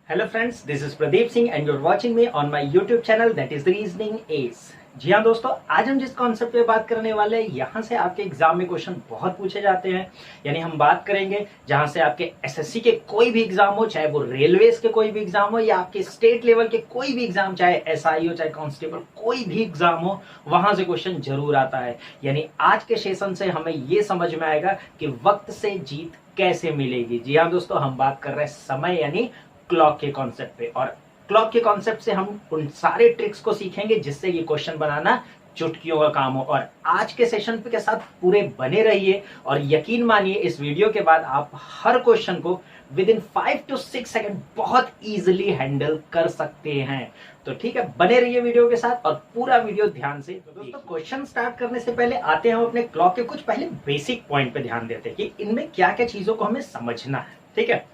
Hello friends, this is Pradeep Singh and you're watching me on my YouTube channel that is reasoning S. जी हाँ दोस्तों, आज हम जिस कॉन्सेप्ट पे बात करने वाले हैं यहाँ से आपके एग्जाम में क्वेश्चन बहुत पूछे जाते हैं। यानी हम बात करेंगे जहां से आपके एसएससी के कोई भी एग्जाम हो, चाहे वो रेलवेज के कोई भी एग्जाम हो या आपके स्टेट लेवल के कोई भी एग्जाम, चाहे एसआई हो चाहे कांस्टेबल, कोई भी एग्जाम हो, वहां से क्वेश्चन जरूर आता है। यानी आज के सेशन से हमें ये समझ में आएगा कि वक्त से जीत कैसे मिलेगी। जी हाँ दोस्तों, हम बात कर रहे हैं समय यानी क्लॉक के कॉन्सेप्ट पे, और क्लॉक के कॉन्सेप्ट से हम उन सारे ट्रिक्स को सीखेंगे जिससे ये क्वेश्चन बनाना चुटकियों का काम हो। और आज के सेशन के साथ पूरे बने रहिए और यकीन मानिए इस वीडियो के बाद आप हर क्वेश्चन को विद इन 5 to 6 सेकंड बहुत इजीली हैंडल कर सकते हैं। तो ठीक है, बने रहिए वीडियो के साथ और पूरा वीडियो ध्यान से। तो दोस्तों, क्वेश्चन स्टार्ट करने से पहले आते हैं हम अपने क्लॉक के कुछ पहले बेसिक पॉइंट पे ध्यान देते हैं कि इनमें क्या क्या चीजों को हमें समझना है। ठीक है,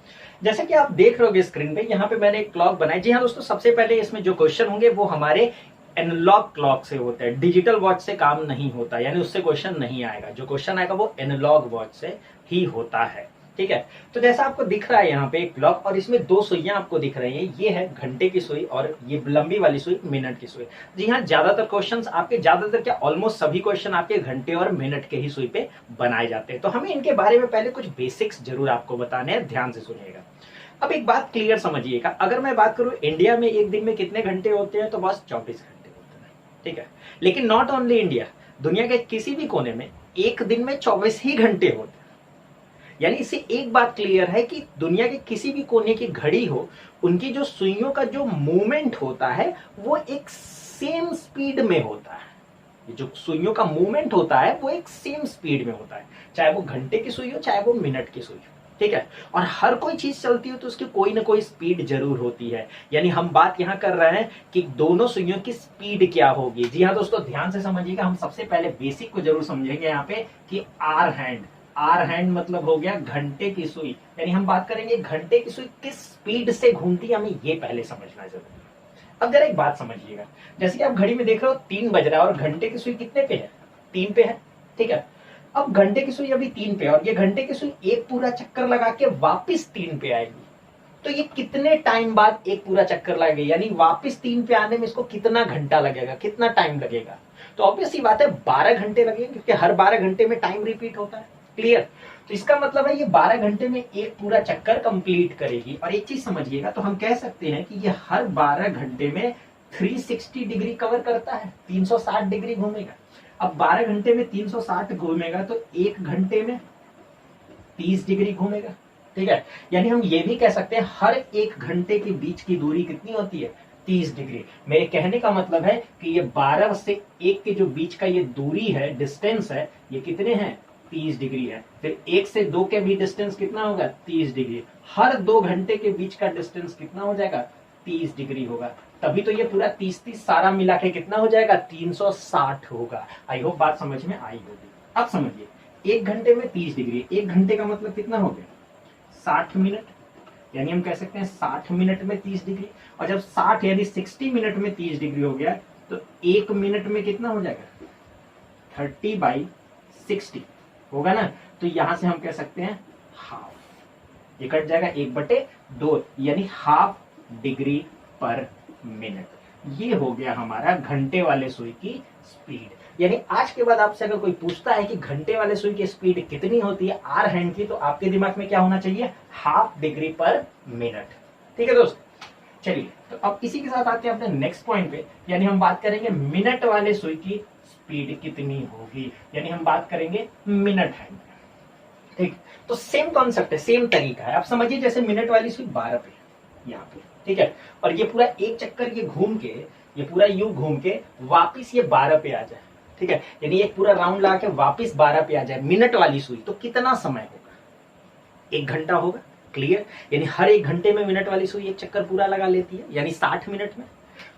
जैसे कि आप देख रहे होगे स्क्रीन पे, यहाँ पे मैंने एक क्लॉक बनाई। जी हाँ दोस्तों, सबसे पहले इसमें जो क्वेश्चन होंगे वो हमारे एनालॉग क्लॉक से होते हैं। डिजिटल वॉच से काम नहीं होता, यानी उससे क्वेश्चन नहीं आएगा। जो क्वेश्चन आएगा वो एनालॉग वॉच से ही होता है। ठीक है, तो जैसा आपको दिख रहा है यहाँ पे एक क्लॉक, और इसमें दो सुइयां आपको दिख रही हैं। ये है घंटे की सुई और ये लंबी वाली सुई मिनट की सुई। जी हाँ, ज्यादातर क्वेश्चंस आपके, ज्यादातर क्या ऑलमोस्ट सभी क्वेश्चन आपके घंटे और मिनट के ही सुई पे बनाए जाते हैं। तो हमें इनके बारे में पहले कुछ बेसिक्स जरूर आपको बताने हैं, ध्यान से सुनिएगा। अब एक बात क्लियर समझिएगा, अगर मैं बात करूं इंडिया में एक दिन में कितने घंटे होते हैं, तो बस 24 घंटे होते हैं। ठीक है, लेकिन नॉट ओनली इंडिया, दुनिया के किसी भी कोने में एक दिन में 24 ही घंटे होते हैं। यानी इससे एक बात क्लियर है कि दुनिया के किसी भी कोने की घड़ी हो, उनकी जो सुइयों का जो मूवमेंट होता है वो एक सेम स्पीड में होता है। ये जो सुइयों का मूवमेंट होता है वो एक सेम स्पीड में होता है, चाहे वो घंटे की सुई हो चाहे वो मिनट की सुई हो। ठीक है, और हर कोई चीज चलती हो तो उसकी कोई ना कोई स्पीड जरूर होती है। यानी हम बात यहां कर रहे हैं कि दोनों सुइयों की स्पीड क्या होगी। जी हाँ दोस्तों, ध्यान से समझिएगा। हम सबसे पहले बेसिक को जरूर समझेंगे यहाँ पे कि आर हैंड। आर हैंड मतलब हो गया घंटे की सुई। यानी हम बात करेंगे घंटे की सुई किस स्पीड से घूमती है, हमें ये पहले समझना जरूरी है। अब जरा एक बात समझिएगा, जैसे कि आप घड़ी में देख रहे हो 3 बज रहा है और घंटे की सुई कितने पे है, 3 पे है। ठीक है, अब घंटे की सुई अभी 3 पे और ये घंटे की सुई एक पूरा चक्कर लगा के वापिस 3 पे आएगी, तो ये कितने टाइम बाद एक पूरा चक्कर लगेगी, यानी वापिस 3 पे आने में इसको कितना घंटा लगेगा, कितना टाइम लगेगा। तो ऑब्वियस ही बात है 12 घंटे लगेंगे, क्योंकि हर 12 घंटे में टाइम रिपीट होता है। क्लियर, तो इसका मतलब है ये 12 घंटे में एक पूरा चक्कर कंप्लीट करेगी। और एक चीज समझिएगा, तो हम कह सकते हैं कि ये हर 12 घंटे में 360 डिग्री कवर करता है, 360 डिग्री घूमेगा। अब 12 घंटे में 360 घूमेगा तो एक घंटे में 30 डिग्री घूमेगा। ठीक है, यानी हम ये भी कह सकते हैं हर एक घंटे के बीच की दूरी कितनी होती है, 30 डिग्री। मेरे कहने का मतलब है कि ये 12 से 1 के जो बीच का ये दूरी है, डिस्टेंस है, ये कितने हैं, 30 डिग्री है। फिर 1 से 2 के भी डिस्टेंस कितना होगा, 30 डिग्री। हर 2 घंटे के बीच का डिस्टेंस कितना हो जाएगा, 30 डिग्री होगा। तभी तो ये पूरा 30 सारा मिला के कितना हो जाएगा, 360 होगा। आई होप बात समझ में आई होगी। अब समझिए, 1 घंटे में 30 डिग्री, 1 घंटे का मतलब कितना हो गया, 60 मिनट। यानी हम कह सकते हैं 60 मिनट में 30 डिग्री। और जब 60 यानी 60 मिनट में 30 डिग्री हो गया तो 1 मिनट में कितना हो जाएगा, 30/60 होगा ना। तो यहां से हम कह सकते हैं हाफ, ये कट जाएगा 1/2, यानी हाफ डिग्री पर मिनट। ये हो गया हमारा घंटे वाले सुई की स्पीड। यानी आज के बाद आपसे अगर कोई पूछता है कि घंटे वाले सुई की स्पीड कितनी होती है आर हैंड की, तो आपके दिमाग में क्या होना चाहिए, हाफ डिग्री पर मिनट। ठीक है दोस्त, चलिए तो अब इसी के साथ आते हैं अपने नेक्स्ट पॉइंट पे। यानी हम बात करेंगे मिनट वाले सुई की स्पीड कितनी होगी, यानी हम बात करेंगे मिनट हैंड। ठीक, तो सेम कॉन्सेप्ट है, सेम तरीका है। आप समझिए जैसे मिनट वाली सुई 12 पे यहाँ पे, ठीक है, और ये पूरा एक चक्कर ये घूम के, ये पूरा यू घूम के वापिस ये 12 पे आ जाए। ठीक है, यानी एक पूरा राउंड लगा के वापिस 12 पे आ जाए मिनट वाली सुई, तो कितना समय होगा, 1 घंटा होगा। क्लियर, यानी हर 1 घंटे में मिनट वाली सुई एक चक्कर पूरा लगा लेती है, यानी 60 मिनट में।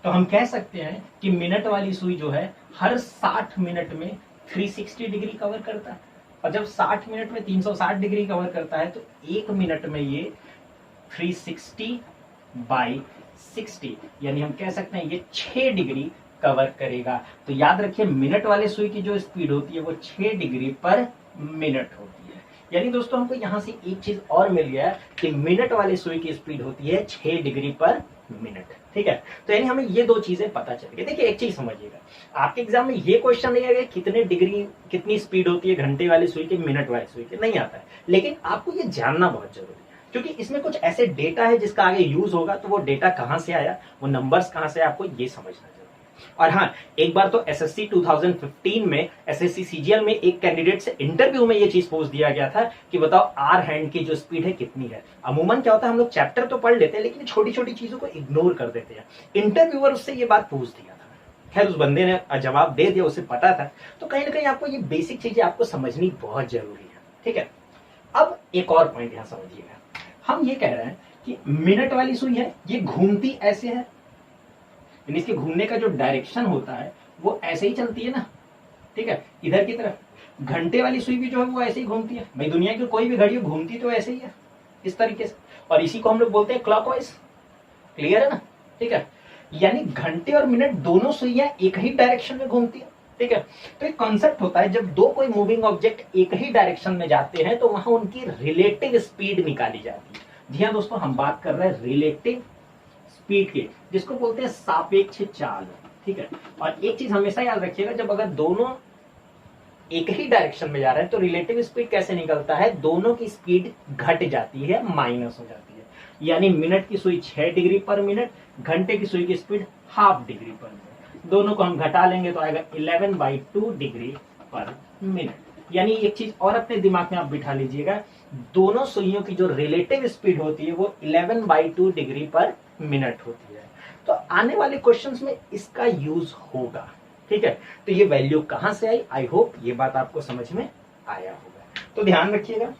तो हम कह सकते हैं कि मिनट वाली सुई जो है हर 60 मिनट में 360 डिग्री कवर करता है। और जब 60 मिनट में 360 डिग्री कवर करता है तो 1 मिनट में ये 360/60, यानी हम कह सकते हैं ये 6 डिग्री कवर करेगा। तो याद रखिए मिनट वाले सुई की जो स्पीड होती है वो 6 डिग्री पर मिनट होती है। यानी दोस्तों हमको यहाँ से एक चीज और मिल गया कि मिनट वाली सुई की स्पीड होती है 6 डिग्री पर मिनट। ठीक है, तो यानी हमें ये दो चीजें पता चल गई। देखिए एक चीज समझिएगा, आपके एग्जाम में ये क्वेश्चन नहीं आएगा कितने डिग्री कितनी स्पीड होती है घंटे वाली सुई की मिनट वाली सुई की, नहीं आता है। लेकिन आपको ये जानना बहुत जरूरी है क्योंकि इसमें कुछ ऐसे डेटा है जिसका आगे यूज होगा, तो वो डेटा कहां से आया, वो नंबर्स कहां से, आपको ये समझना जरूरी है। और हाँ, एक बार तो एसएससी 2015 में एसएससी सीजीएल में एक कैंडिडेट से इंटरव्यू में ये चीज पूछ दिया गया था कि बताओ आर हैंड की जो स्पीड है कितनी है। अमूमन क्या होता है, हम लोग चैप्टर तो पढ़ लेते हैं लेकिन छोटी छोटी चीजों को इग्नोर कर देते हैं। इंटरव्यूअर उससे ये बात पूछ दिया था, खैर उस बंदे ने जवाब दे दिया, उसे पता था। तो कहीं ना कहीं आपको ये बेसिक चीजें आपको समझनी बहुत जरूरी है। ठीक है, अब एक और पॉइंट यहां समझिएगा, हम ये कह रहे हैं कि मिनट वाली सुई है ये घूमती ऐसे है, यानी इसके घूमने का जो डायरेक्शन होता है वो ऐसे ही चलती है ना। ठीक है, इधर की तरफ। घंटे वाली सुई भी जो है वो ऐसे ही घूमती है। भाई दुनिया की कोई भी घड़ी घूमती तो ऐसे ही है, इस तरीके से, और इसी को हम लोग बोलते हैं क्लॉकवाइज। क्लियर है ना। ठीक है, यानी घंटे और मिनट दोनों सुइयां एक ही डायरेक्शन में घूमती है। ठीक है, तो एक कॉन्सेप्ट होता है जब दो कोई मूविंग ऑब्जेक्ट एक ही डायरेक्शन में जाते हैं तो वहां उनकी रिलेटिव स्पीड निकाली जाती है। जी हाँ दोस्तों, हम बात कर रहे हैं रिलेटिव स्पीड के, जिसको बोलते हैं सापेक्ष चाल। ठीक है, और एक चीज हमेशा याद रखिएगा, जब अगर दोनों एक ही डायरेक्शन में जा रहे हैं तो रिलेटिव स्पीड कैसे निकलता है, दोनों की स्पीड घट जाती है, माइनस हो जाती है। यानी मिनट की सुई 6 डिग्री पर मिनट, घंटे की सुई की स्पीड हाफ डिग्री पर मिनट, दोनों को हम घटा लेंगे तो आएगा 11/2 डिग्री पर मिनट। यानी एक चीज और अपने दिमाग में आप बिठा लीजिएगा, दोनों सुइयों की जो रिलेटिव स्पीड होती है वो 11/2 डिग्री पर मिनट होती है। तो आने वाले क्वेश्चंस में इसका यूज होगा। ठीक है, तो ये वैल्यू कहां से आई, आई होप ये बात आपको समझ में आया होगा। तो ध्यान रखिएगा,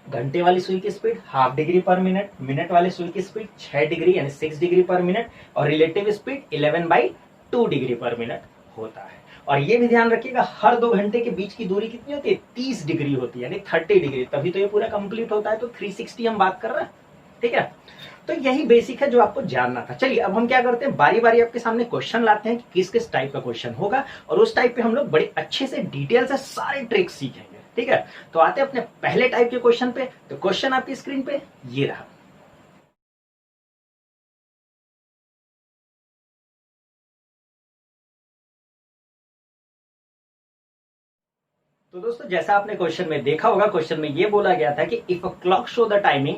घंटे वाली सुई की स्पीड हाफ डिग्री पर मिनट, मिनट वाली सुई की स्पीड 6 डिग्री यानी 6 डिग्री पर मिनट, और रिलेटिव स्पीड 11/2 डिग्री पर मिनट होता है। और ये भी ध्यान रखिएगा, हर 2 घंटे के बीच की दूरी कितनी होती है, 30 डिग्री होती है, यानी 30 डिग्री, तभी तो ये पूरा कंप्लीट होता है। तो 360 हम बात कर रहे हैं। ठीक है, तो यही बेसिक है जो आपको जानना था। चलिए अब हम क्या करते हैं, बारी बारी आपके सामने क्वेश्चन लाते हैं कि किस किस टाइप का क्वेश्चन होगा, और उस टाइप पे हम लोग बड़े अच्छे से डिटेल से सारे ट्रिक्स सीखेंगे। ठीक है, तो आते हैं अपने पहले टाइप के क्वेश्चन पे। तो क्वेश्चन आपकी स्क्रीन पे ये रहा। तो दोस्तों जैसा आपने क्वेश्चन में देखा होगा, क्वेश्चन में ये बोला गया था कि if a clock show the timing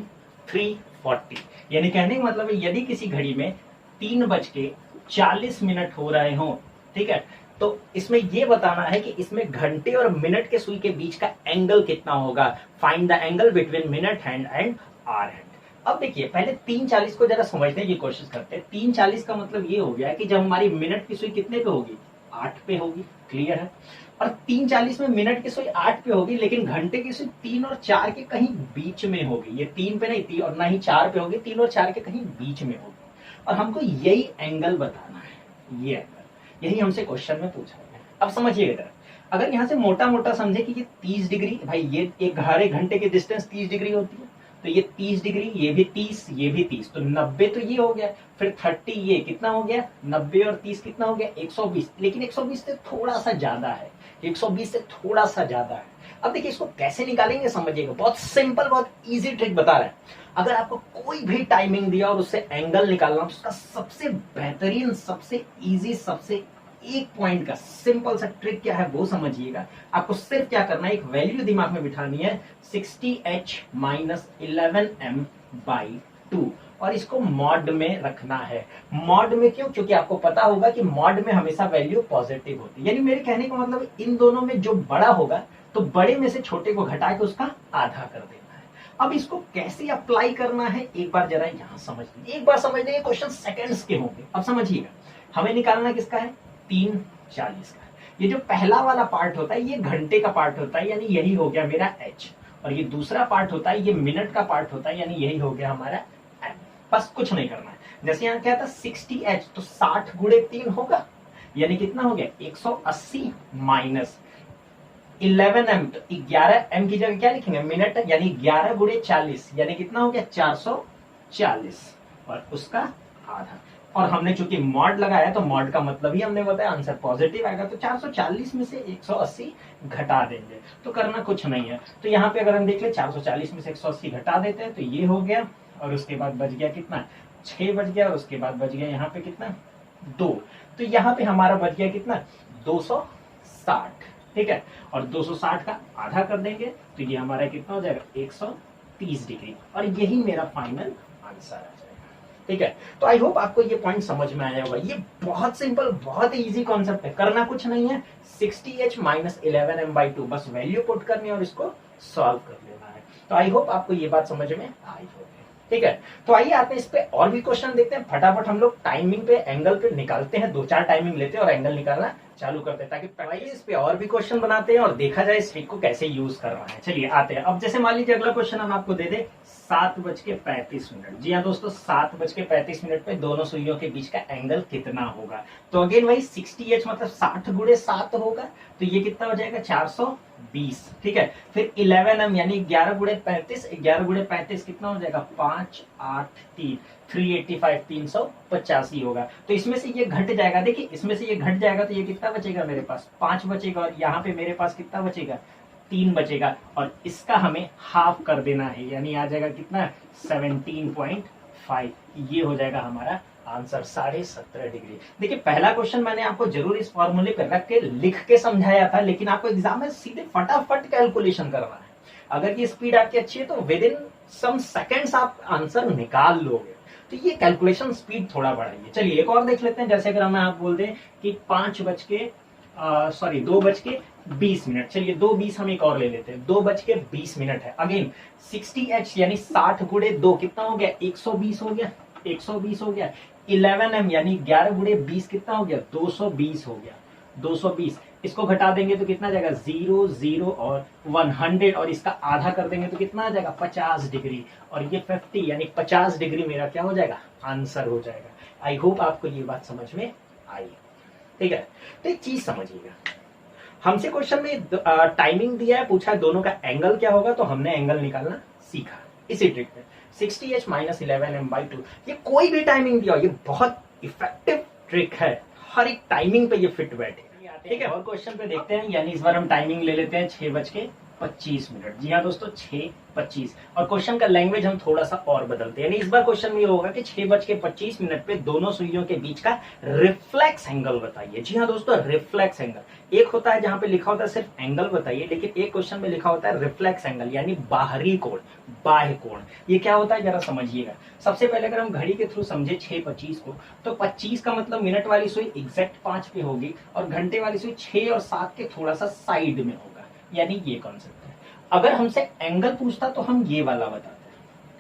3:40, यानी कहने का मतलब है यदि किसी घड़ी में 3:40 हो रहे हो, ठीक है, तो इसमें ये बताना है कि इसमें घंटे और मिनट के सुई के बीच का एंगल कितना होगा। Find the angle between minute hand and hour hand. अब देखिए पहले 3:40 को जरा समझने की कोशिश करते हैं। 3:40 का मतलब ये हो गया कि जब हमारी मिनट की सुई कितने पे होगी, 8 पे होगी। क्लियर है, और 3:40 में मिनट की सुई 8 पे होगी, लेकिन घंटे की सुई 3 और 4 के कहीं बीच में होगी। ये 3 पे नहीं, 3 और ना ही 4 पे होगी, 3 और 4 के कहीं बीच में होगी। और हमको यही एंगल बताना है, ये एंगल, यही हमसे क्वेश्चन में पूछा गया। अब समझिएगा, अगर यहाँ से मोटा मोटा समझे कि ये 30 डिग्री, भाई ये एक हर एक घंटे की डिस्टेंस 30 डिग्री होती है, तो ये 30 डिग्री, ये भी 30, ये भी 30, तो 90 तो ये हो गया। फिर 30, ये कितना हो गया, 90 और 30 कितना हो गया, 120। लेकिन 120 से थोड़ा सा ज्यादा है, 120 से थोड़ा सा ज्यादा है। अब देखिए इसको कैसे निकालेंगे, समझिएगा, बहुत सिंपल, बहुत इजी ट्रिक बता रहे हैं। अगर आपको कोई भी टाइमिंग दिया और उससे एंगल निकालना, तो उसका सबसे बेहतरीन, सबसे इजी, सबसे एक पॉइंट का सिंपल सा ट्रिक क्या है वो समझिएगा। आपको सिर्फ क्या करना है, एक वैल्यू दिमाग में बिठानी है, 60h - 11m/2, और इसको मॉड में रखना है। मॉड में क्यों, क्योंकि आपको पता होगा कि मॉड में हमेशा वैल्यू पॉजिटिव होती है। यानी मेरे कहने का मतलब इन दोनों में जो बड़ा होगा तो बड़े में से छोटे को घटा के उसका आधा कर देना है। अब इसको कैसे अप्लाई करना है एक बार जरा यहां समझ लीजिए, एक बार समझ लीजिए, क्वेश्चन सेकंड्स के होंगे। अब समझिएगा, हमें निकालना किसका है, 3:40 का। ये जो पहला वाला पार्ट होता है ये घंटे का पार्ट होता है, यानी यही हो गया मेरा h, और ये दूसरा पार्ट होता है ये मिनट का पार्ट होता है, यानी यही हो गया हमारा m। बस कुछ नहीं करना है। जैसे यहाँ क्या था 60h, तो 60 × 3 होगा, यानी कितना हो गया 180 माइनस 11m, तो 11m की जगह क्या लिखेंगे, मिनट, यानी 11 × 40, यानी कितना हो गया 440, और उसका आधा। और हमने चूंकि मॉड लगाया तो मॉड का मतलब ही हमने बताया आंसर पॉजिटिव आएगा, तो 440 में से 180 घटा देंगे, तो करना कुछ नहीं है। तो यहाँ पे अगर हम देख ले 440 में से 180 घटा देते हैं तो ये हो गया, और उसके बाद बच गया कितना 6 बच गया, और उसके बाद बच गया यहाँ पे कितना 2। तो यहाँ पे हमारा बच गया कितना 260, ठीक है। और 260 का आधा कर देंगे तो ये हमारा कितना हो जाएगा 130 डिग्री, और यही मेरा फाइनल आंसर आ जाएगा, ठीक है। तो आई होप आपको ये पॉइंट समझ में आया होगा। ये बहुत सिंपल, बहुत इजी कॉन्सेप्ट है, करना कुछ नहीं है। 60h - 11m/2 बस वैल्यू पुट करनी है और इसको सॉल्व कर लेना है। तो आई होप आपको ये बात समझ में आई होगी, ठीक है। तो आइए आते हैं इस पे और भी क्वेश्चन देखते हैं फटाफट। हम लोग टाइमिंग पे एंगल पे निकालते हैं, 2-4 टाइमिंग लेते हैं और एंगल निकालना चालू करते हैं, ताकि आइए इस पे और भी क्वेश्चन बनाते हैं और देखा जाए इस ट्रिक को कैसे यूज करना है। चलिए आते हैं। अब जैसे मान लीजिए अगला क्वेश्चन हम आपको दे दे 7:35। जी हाँ दोस्तों, 7:35 पे दोनों सुइयों के बीच का एंगल कितना होगा। तो अगेन वही 60h मतलब 60 गुणे 7 होगा, तो ये कितना हो जाएगा 420, ठीक है। फिर 11m यानी 11 गुणे 35, 11 गुणे 35 कितना हो जाएगा 5, 8, 3, 385, 385 होगा। तो इसमें से ये घट जाएगा, देखिए इसमें से ये घट जाएगा तो ये कितना बचेगा मेरे पास 5 बचेगा, और यहाँ पे मेरे पास कितना बचेगा 3 बचेगा, और इसका हमें हाफ कर देना है, यानी आ जाएगा कितना 17.5। ये हो जाएगा हमारा आंसर 17.5 डिग्री। देखिए पहला क्वेश्चन मैंने आपको जरूर इस फॉर्मूले पे रख के लिख के समझाया था, लेकिन आपको एग्जाम में सीधे फटाफट कैलकुलेशन करना है। अगर ये स्पीड आपकी अच्छी है तो विद इन सम सेकेंड्स आप आंसर निकाल लोगे। तो ये कैलकुलेशन स्पीड थोड़ा बढ़ाइए। चलिए एक और देख लेते हैं। जैसे अगर हमें आप बोल दें कि 2:20। चलिए 2:20 हम एक और ले लेते हैं, 2:20 है। अगेन 60h यानी 60 गुणे 2 कितना हो गया 120 हो गया, 120 हो गया। 11m यानी 11 गुणे 20 कितना हो गया 220 हो गया, 220। इसको घटा देंगे तो कितना जाएगा 0, 0 और 100, और इसका आधा कर देंगे तो कितना आ जाएगा 50 डिग्री, और ये 50 यानी 50 डिग्री मेरा क्या हो जाएगा आंसर हो जाएगा। आई होप आपको ये बात समझ में आई, ठीक है। तो एक चीज समझिएगा, हमसे क्वेश्चन में टाइमिंग दिया है, पूछा है दोनों का एंगल क्या होगा, तो हमने एंगल निकालना सीखा इसी ट्रिक में। 60h - 11m/2, ये कोई भी टाइमिंग दिया हो, ये बहुत इफेक्टिव ट्रिक है, हर एक टाइमिंग पे ये फिट बैठे, ठीक है। और क्वेश्चन पे देखते हैं, यानी इस बार हम टाइमिंग ले लेते हैं 6:25। जी हाँ दोस्तों 6:25, और क्वेश्चन का लैंग्वेज हम थोड़ा सा और बदलते हैं। यानी इस बार क्वेश्चन में ये होगा कि 6:25 पे दोनों सुइयों के बीच का रिफ्लेक्स एंगल बताइए। जी हाँ दोस्तों, रिफ्लेक्स एंगल एक होता है जहां पे लिखा होता है सिर्फ एंगल बताइए, लेकिन एक क्वेश्चन में लिखा होता है रिफ्लेक्स एंगल यानी बाहरी कोण, बाह्य कोण। ये क्या होता है जरा समझिएगा। सबसे पहले अगर हम घड़ी के थ्रू समझे 6:25 को, तो 25 का मतलब मिनट वाली सुई एग्जैक्ट 5 पे होगी, और घंटे वाली सुई 6 और 7 के थोड़ा सा साइड में होगा, यानी ये कॉन्सेप्ट है। अगर हमसे एंगल पूछता तो हम ये वाला बताते,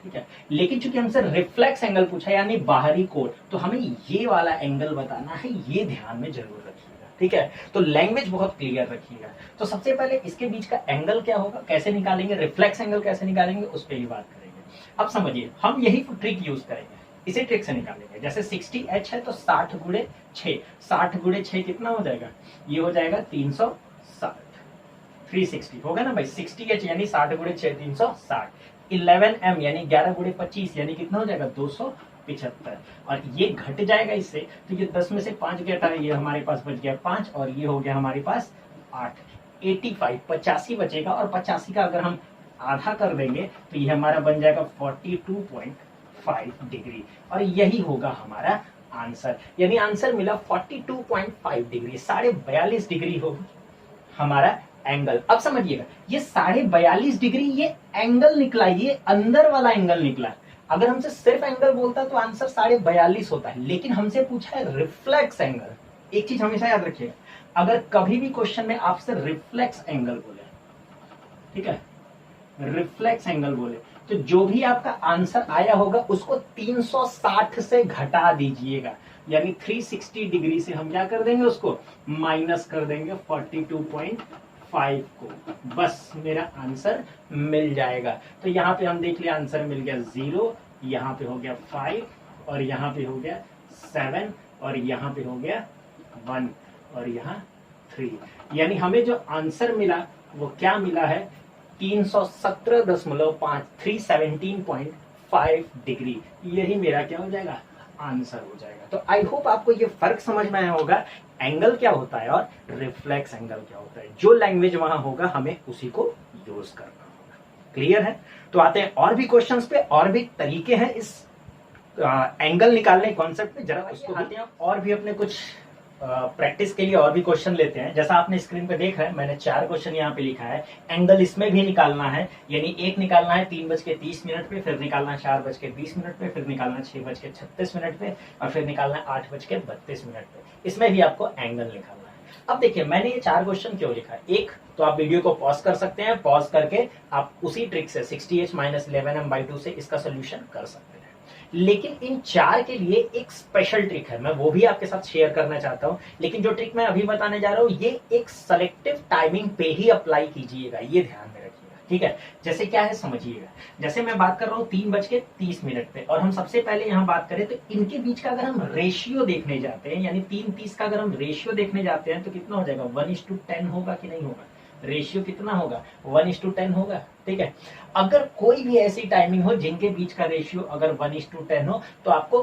ठीक है। लेकिन चूंकि हमसे रिफ्लेक्स एंगल पूछा यानी बाहरी कोण, तो हमें ये वाला एंगल बताना है, ये ध्यान में जरूर रखिएगा, ठीक है। तो लैंग्वेज बहुत क्लियर रखिएगा। तो सबसे पहले इसके बीच का एंगल क्या होगा, कैसे निकालेंगे, रिफ्लेक्स एंगल कैसे निकालेंगे, उस पर ही बात करेंगे। अब समझिए, हम यही ट्रिक यूज करेंगे, इसी ट्रिक से निकालेंगे। जैसे 60h है तो 60 गुणे 6, 60 गुणे 6 कितना हो जाएगा, ये हो जाएगा 360, 360 होगा ना भाई। 60h यानी 60 गुणे 6 360। 11m यानी 11 गुणे 25 यानी कितना हो जाएगा 275, और ये घट जाएगा इससे, तो ये 10 में से 5 घटा है, ये हमारे पास बच गया 5, और ये हो गया हमारे पास 8, 85, 85 बचेगा, और 85 का अगर हम आधा कर देंगे तो ये हमारा बन जाएगा 42.5 डिग्री, और यही होगा हमारा आंसर। यानी आंसर मिला 42.5 डिग्री, 42.5 डिग्री होगा हमारा एंगल। अब समझिएगा, ये 42.5 डिग्री ये एंगल निकला, ये अंदर वाला एंगल निकला। अगर हमसे सिर्फ एंगल बोलता तो आंसर 42.5 होता है, लेकिन हमसे पूछा है रिफ्लेक्स एंगल। एक चीज हमेशा याद रखिएगा, अगर कभी भी क्वेश्चन में आपसे रिफ्लेक्स एंगल बोले, ठीक है, रिफ्लेक्स एंगल बोले, तो जो भी आपका आंसर आया होगा उसको 360 से घटा दीजिएगा, यानी 360 डिग्री से हम क्या कर देंगे, उसको माइनस कर देंगे 42.5 को, बस मेरा आंसर मिल जाएगा। तो यहाँ पे हम देख लिया आंसर मिल गया 0, यहाँ पे हो गया 5, और यहाँ पे हो गया 7, और यहाँ पे हो गया 1, और यहाँ 3। यानी हमें जो आंसर मिला वो क्या मिला है 317.5, 317.5 डिग्री। यही मेरा क्या हो जाएगा आंसर हो जाएगा। तो आई होप आपको ये फर्क समझ में आया होगा, एंगल क्या होता है और रिफ्लेक्स एंगल क्या होता है। जो लैंग्वेज वहां होगा हमें उसी को यूज करना होगा। क्लियर है? तो आते हैं और भी क्वेश्चंस पे, और भी तरीके हैं इस एंगल निकालने कॉन्सेप्ट पे। जरा उसको आते हैं और भी अपने कुछ प्रैक्टिस के लिए और भी क्वेश्चन लेते हैं। जैसा आपने स्क्रीन पे देख रहे हैं, मैंने 4 क्वेश्चन यहाँ पे लिखा है। एंगल इसमें भी निकालना है, यानी एक निकालना है 3:30 पे, फिर निकालना है 4:20 पे, फिर निकालना है 6:36 पे, और फिर निकालना है 8:32 पे। इसमें भी आपको एंगल निकालना है। अब देखिए मैंने ये 4 क्वेश्चन क्यों लिखा है। एक तो आप वीडियो को पॉज कर सकते हैं, पॉज करके आप उसी ट्रिक से 60h - 11m/2 से इसका सोल्यूशन कर सकते हैं। लेकिन इन 4 के लिए एक स्पेशल ट्रिक है, मैं वो भी आपके साथ शेयर करना चाहता हूं। लेकिन जो ट्रिक मैं अभी बताने जा रहा हूं, ये एक सेलेक्टिव टाइमिंग पे ही अप्लाई कीजिएगा, ये ध्यान में रखिएगा। ठीक है, जैसे क्या है समझिएगा। जैसे मैं बात कर रहा हूं 3:30 पे, और हम सबसे पहले यहां बात करें तो इनके बीच का अगर हम रेशियो देखने जाते हैं, यानी 3:30 का अगर हम रेशियो देखने जाते हैं तो कितना हो जाएगा, 1:10 होगा कि नहीं होगा। रेशियो कितना होगा, 1:10 होगा। ठीक है, अगर कोई भी ऐसी टाइमिंग हो जिनके बीच का रेशियो अगर 1:10 हो, तो आपको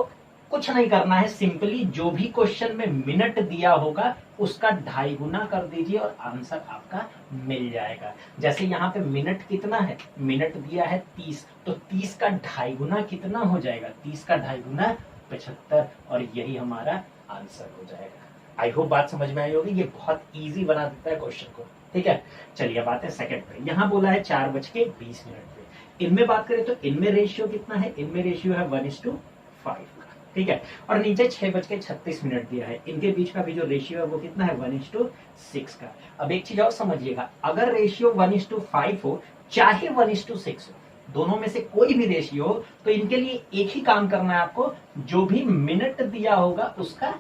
कुछ नहीं करना है, सिंपली जो भी क्वेश्चन में मिनट दिया होगा उसका 2.5 गुना कर दीजिए और आंसर आपका मिल जाएगा। जैसे यहाँ पे मिनट कितना है, मिनट दिया है 30, तो 30 का 2.5 गुना कितना हो जाएगा, 30 का 2.5 गुना 75, और यही हमारा आंसर हो जाएगा। आई होप बात समझ में आई होगी। ये बहुत ईजी बना देता है क्वेश्चन को। ठीक है, चलिए अब आते हैं सेकंड पे। यहाँ बोला है 4:20 पे। इनमें बात करें तो इनमें रेशियो कितना है, इनमें रेशियो है 1:5 का। ठीक है, और नीचे 6:36 दिया है। इनके बीच का भी जो रेशियो है वो कितना है, 1:6 का। अब एक चीज और समझिएगा, अगर रेशियो 1:5 हो चाहे 1:6 हो, दोनों में से कोई भी रेशियो हो, तो इनके लिए एक ही काम करना है आपको, जो भी मिनट दिया होगा उसका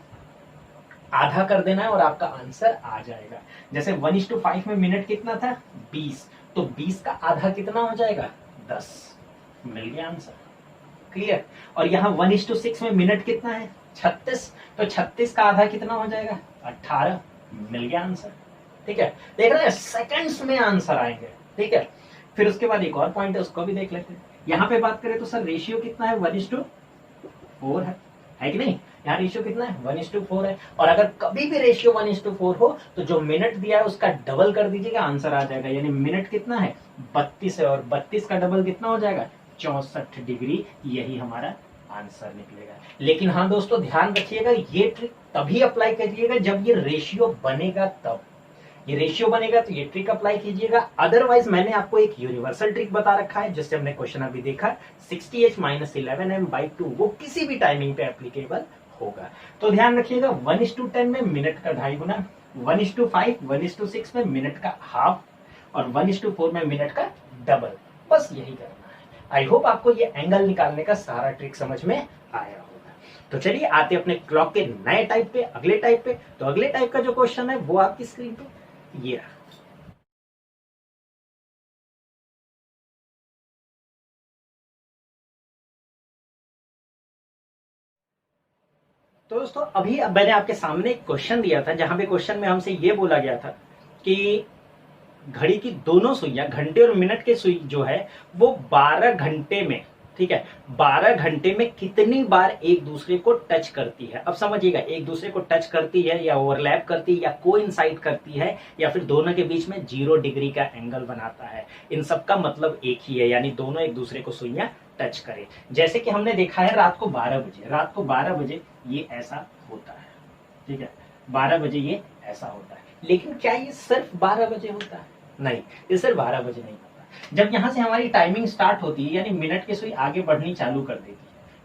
आधा कर देना है और आपका आंसर आ जाएगा। जैसे 1:5 में मिनट कितना था, 20, तो 20 का आधा कितना हो जाएगा, 10। मिल गया आंसर। क्लियर? और यहाँ 1:6 में मिनट कितना है, 36, तो 36 का आधा कितना हो जाएगा, 18। मिल गया आंसर। ठीक है, देख रहे हैं सेकंड्स में आंसर आएंगे। ठीक है, फिर उसके बाद एक और पॉइंट है, उसको भी देख लेते हैं। यहाँ पे बात करें तो सर रेशियो कितना है, 1:4 है कि नहीं। यहाँ रेशियो कितना है, 1:4 है। और अगर कभी भी रेशियो 1:4 हो तो जो मिनट दिया है उसका डबल कर दीजिएगा, आंसर आ जाएगा। यानी मिनट कितना है, 32 है, और 32 का डबल कितना हो जाएगा, 64 डिग्री। यही हमारा आंसर निकलेगा। लेकिन हाँ दोस्तों ध्यान रखिएगा, ये ट्रिक तभी अप्लाई करिएगा जब ये रेशियो बनेगा तब। ये रेशियो बनेगा तो ये ट्रिक अप्लाई कीजिएगा। अदरवाइज मैंने आपको एक यूनिवर्सल ट्रिक बता रखा है, जिससे हमने क्वेश्चन अभी देखा, 60h - 11m/2, वो किसी भी टाइमिंग पे एप्लीकेबल होगा। तो ध्यान रखिएगा, 1:10 में मिनट का 2.5 गुना, 1:5, 1:6 में मिनट का हाफ, और 1:4 में मिनट का डबल। बस यही करना है। आई होप आपको ये एंगल निकालने का सारा ट्रिक समझ में आया होगा। तो चलिए आते अपने क्लॉक के नए टाइप पे, अगले टाइप पे। तो अगले टाइप का जो क्वेश्चन है वो आपकी स्क्रीन पे ये रहा। तो दोस्तों अभी मैंने आपके सामने एक क्वेश्चन दिया था, जहां पे क्वेश्चन में हमसे ये बोला गया था कि घड़ी की दोनों सुइयां, घंटे और मिनट की सुई जो है वो 12 घंटे में, ठीक है, 12 घंटे में कितनी बार एक दूसरे को टच करती है। अब समझिएगा, एक दूसरे को टच करती है या ओवरलैप करती है या कोइंसाइड करती है या फिर दोनों के बीच में 0 डिग्री का एंगल बनाता है। इन सब का मतलब एक ही है, यानी दोनों एक दूसरे को सुइयां टच करें। जैसे कि हमने देखा है रात को 12 बजे, रात को 12 बजे ये ऐसा होता है। ठीक है, 12 बजे ये ऐसा होता है। लेकिन क्या ये सिर्फ 12 बजे होता है? नहीं, ये सिर्फ 12 बजे नहीं होता। जब यहां से हमारी टाइमिंग स्टार्ट होती है, यानी मिनट की सुई आगे बढ़नी चालू कर देती है,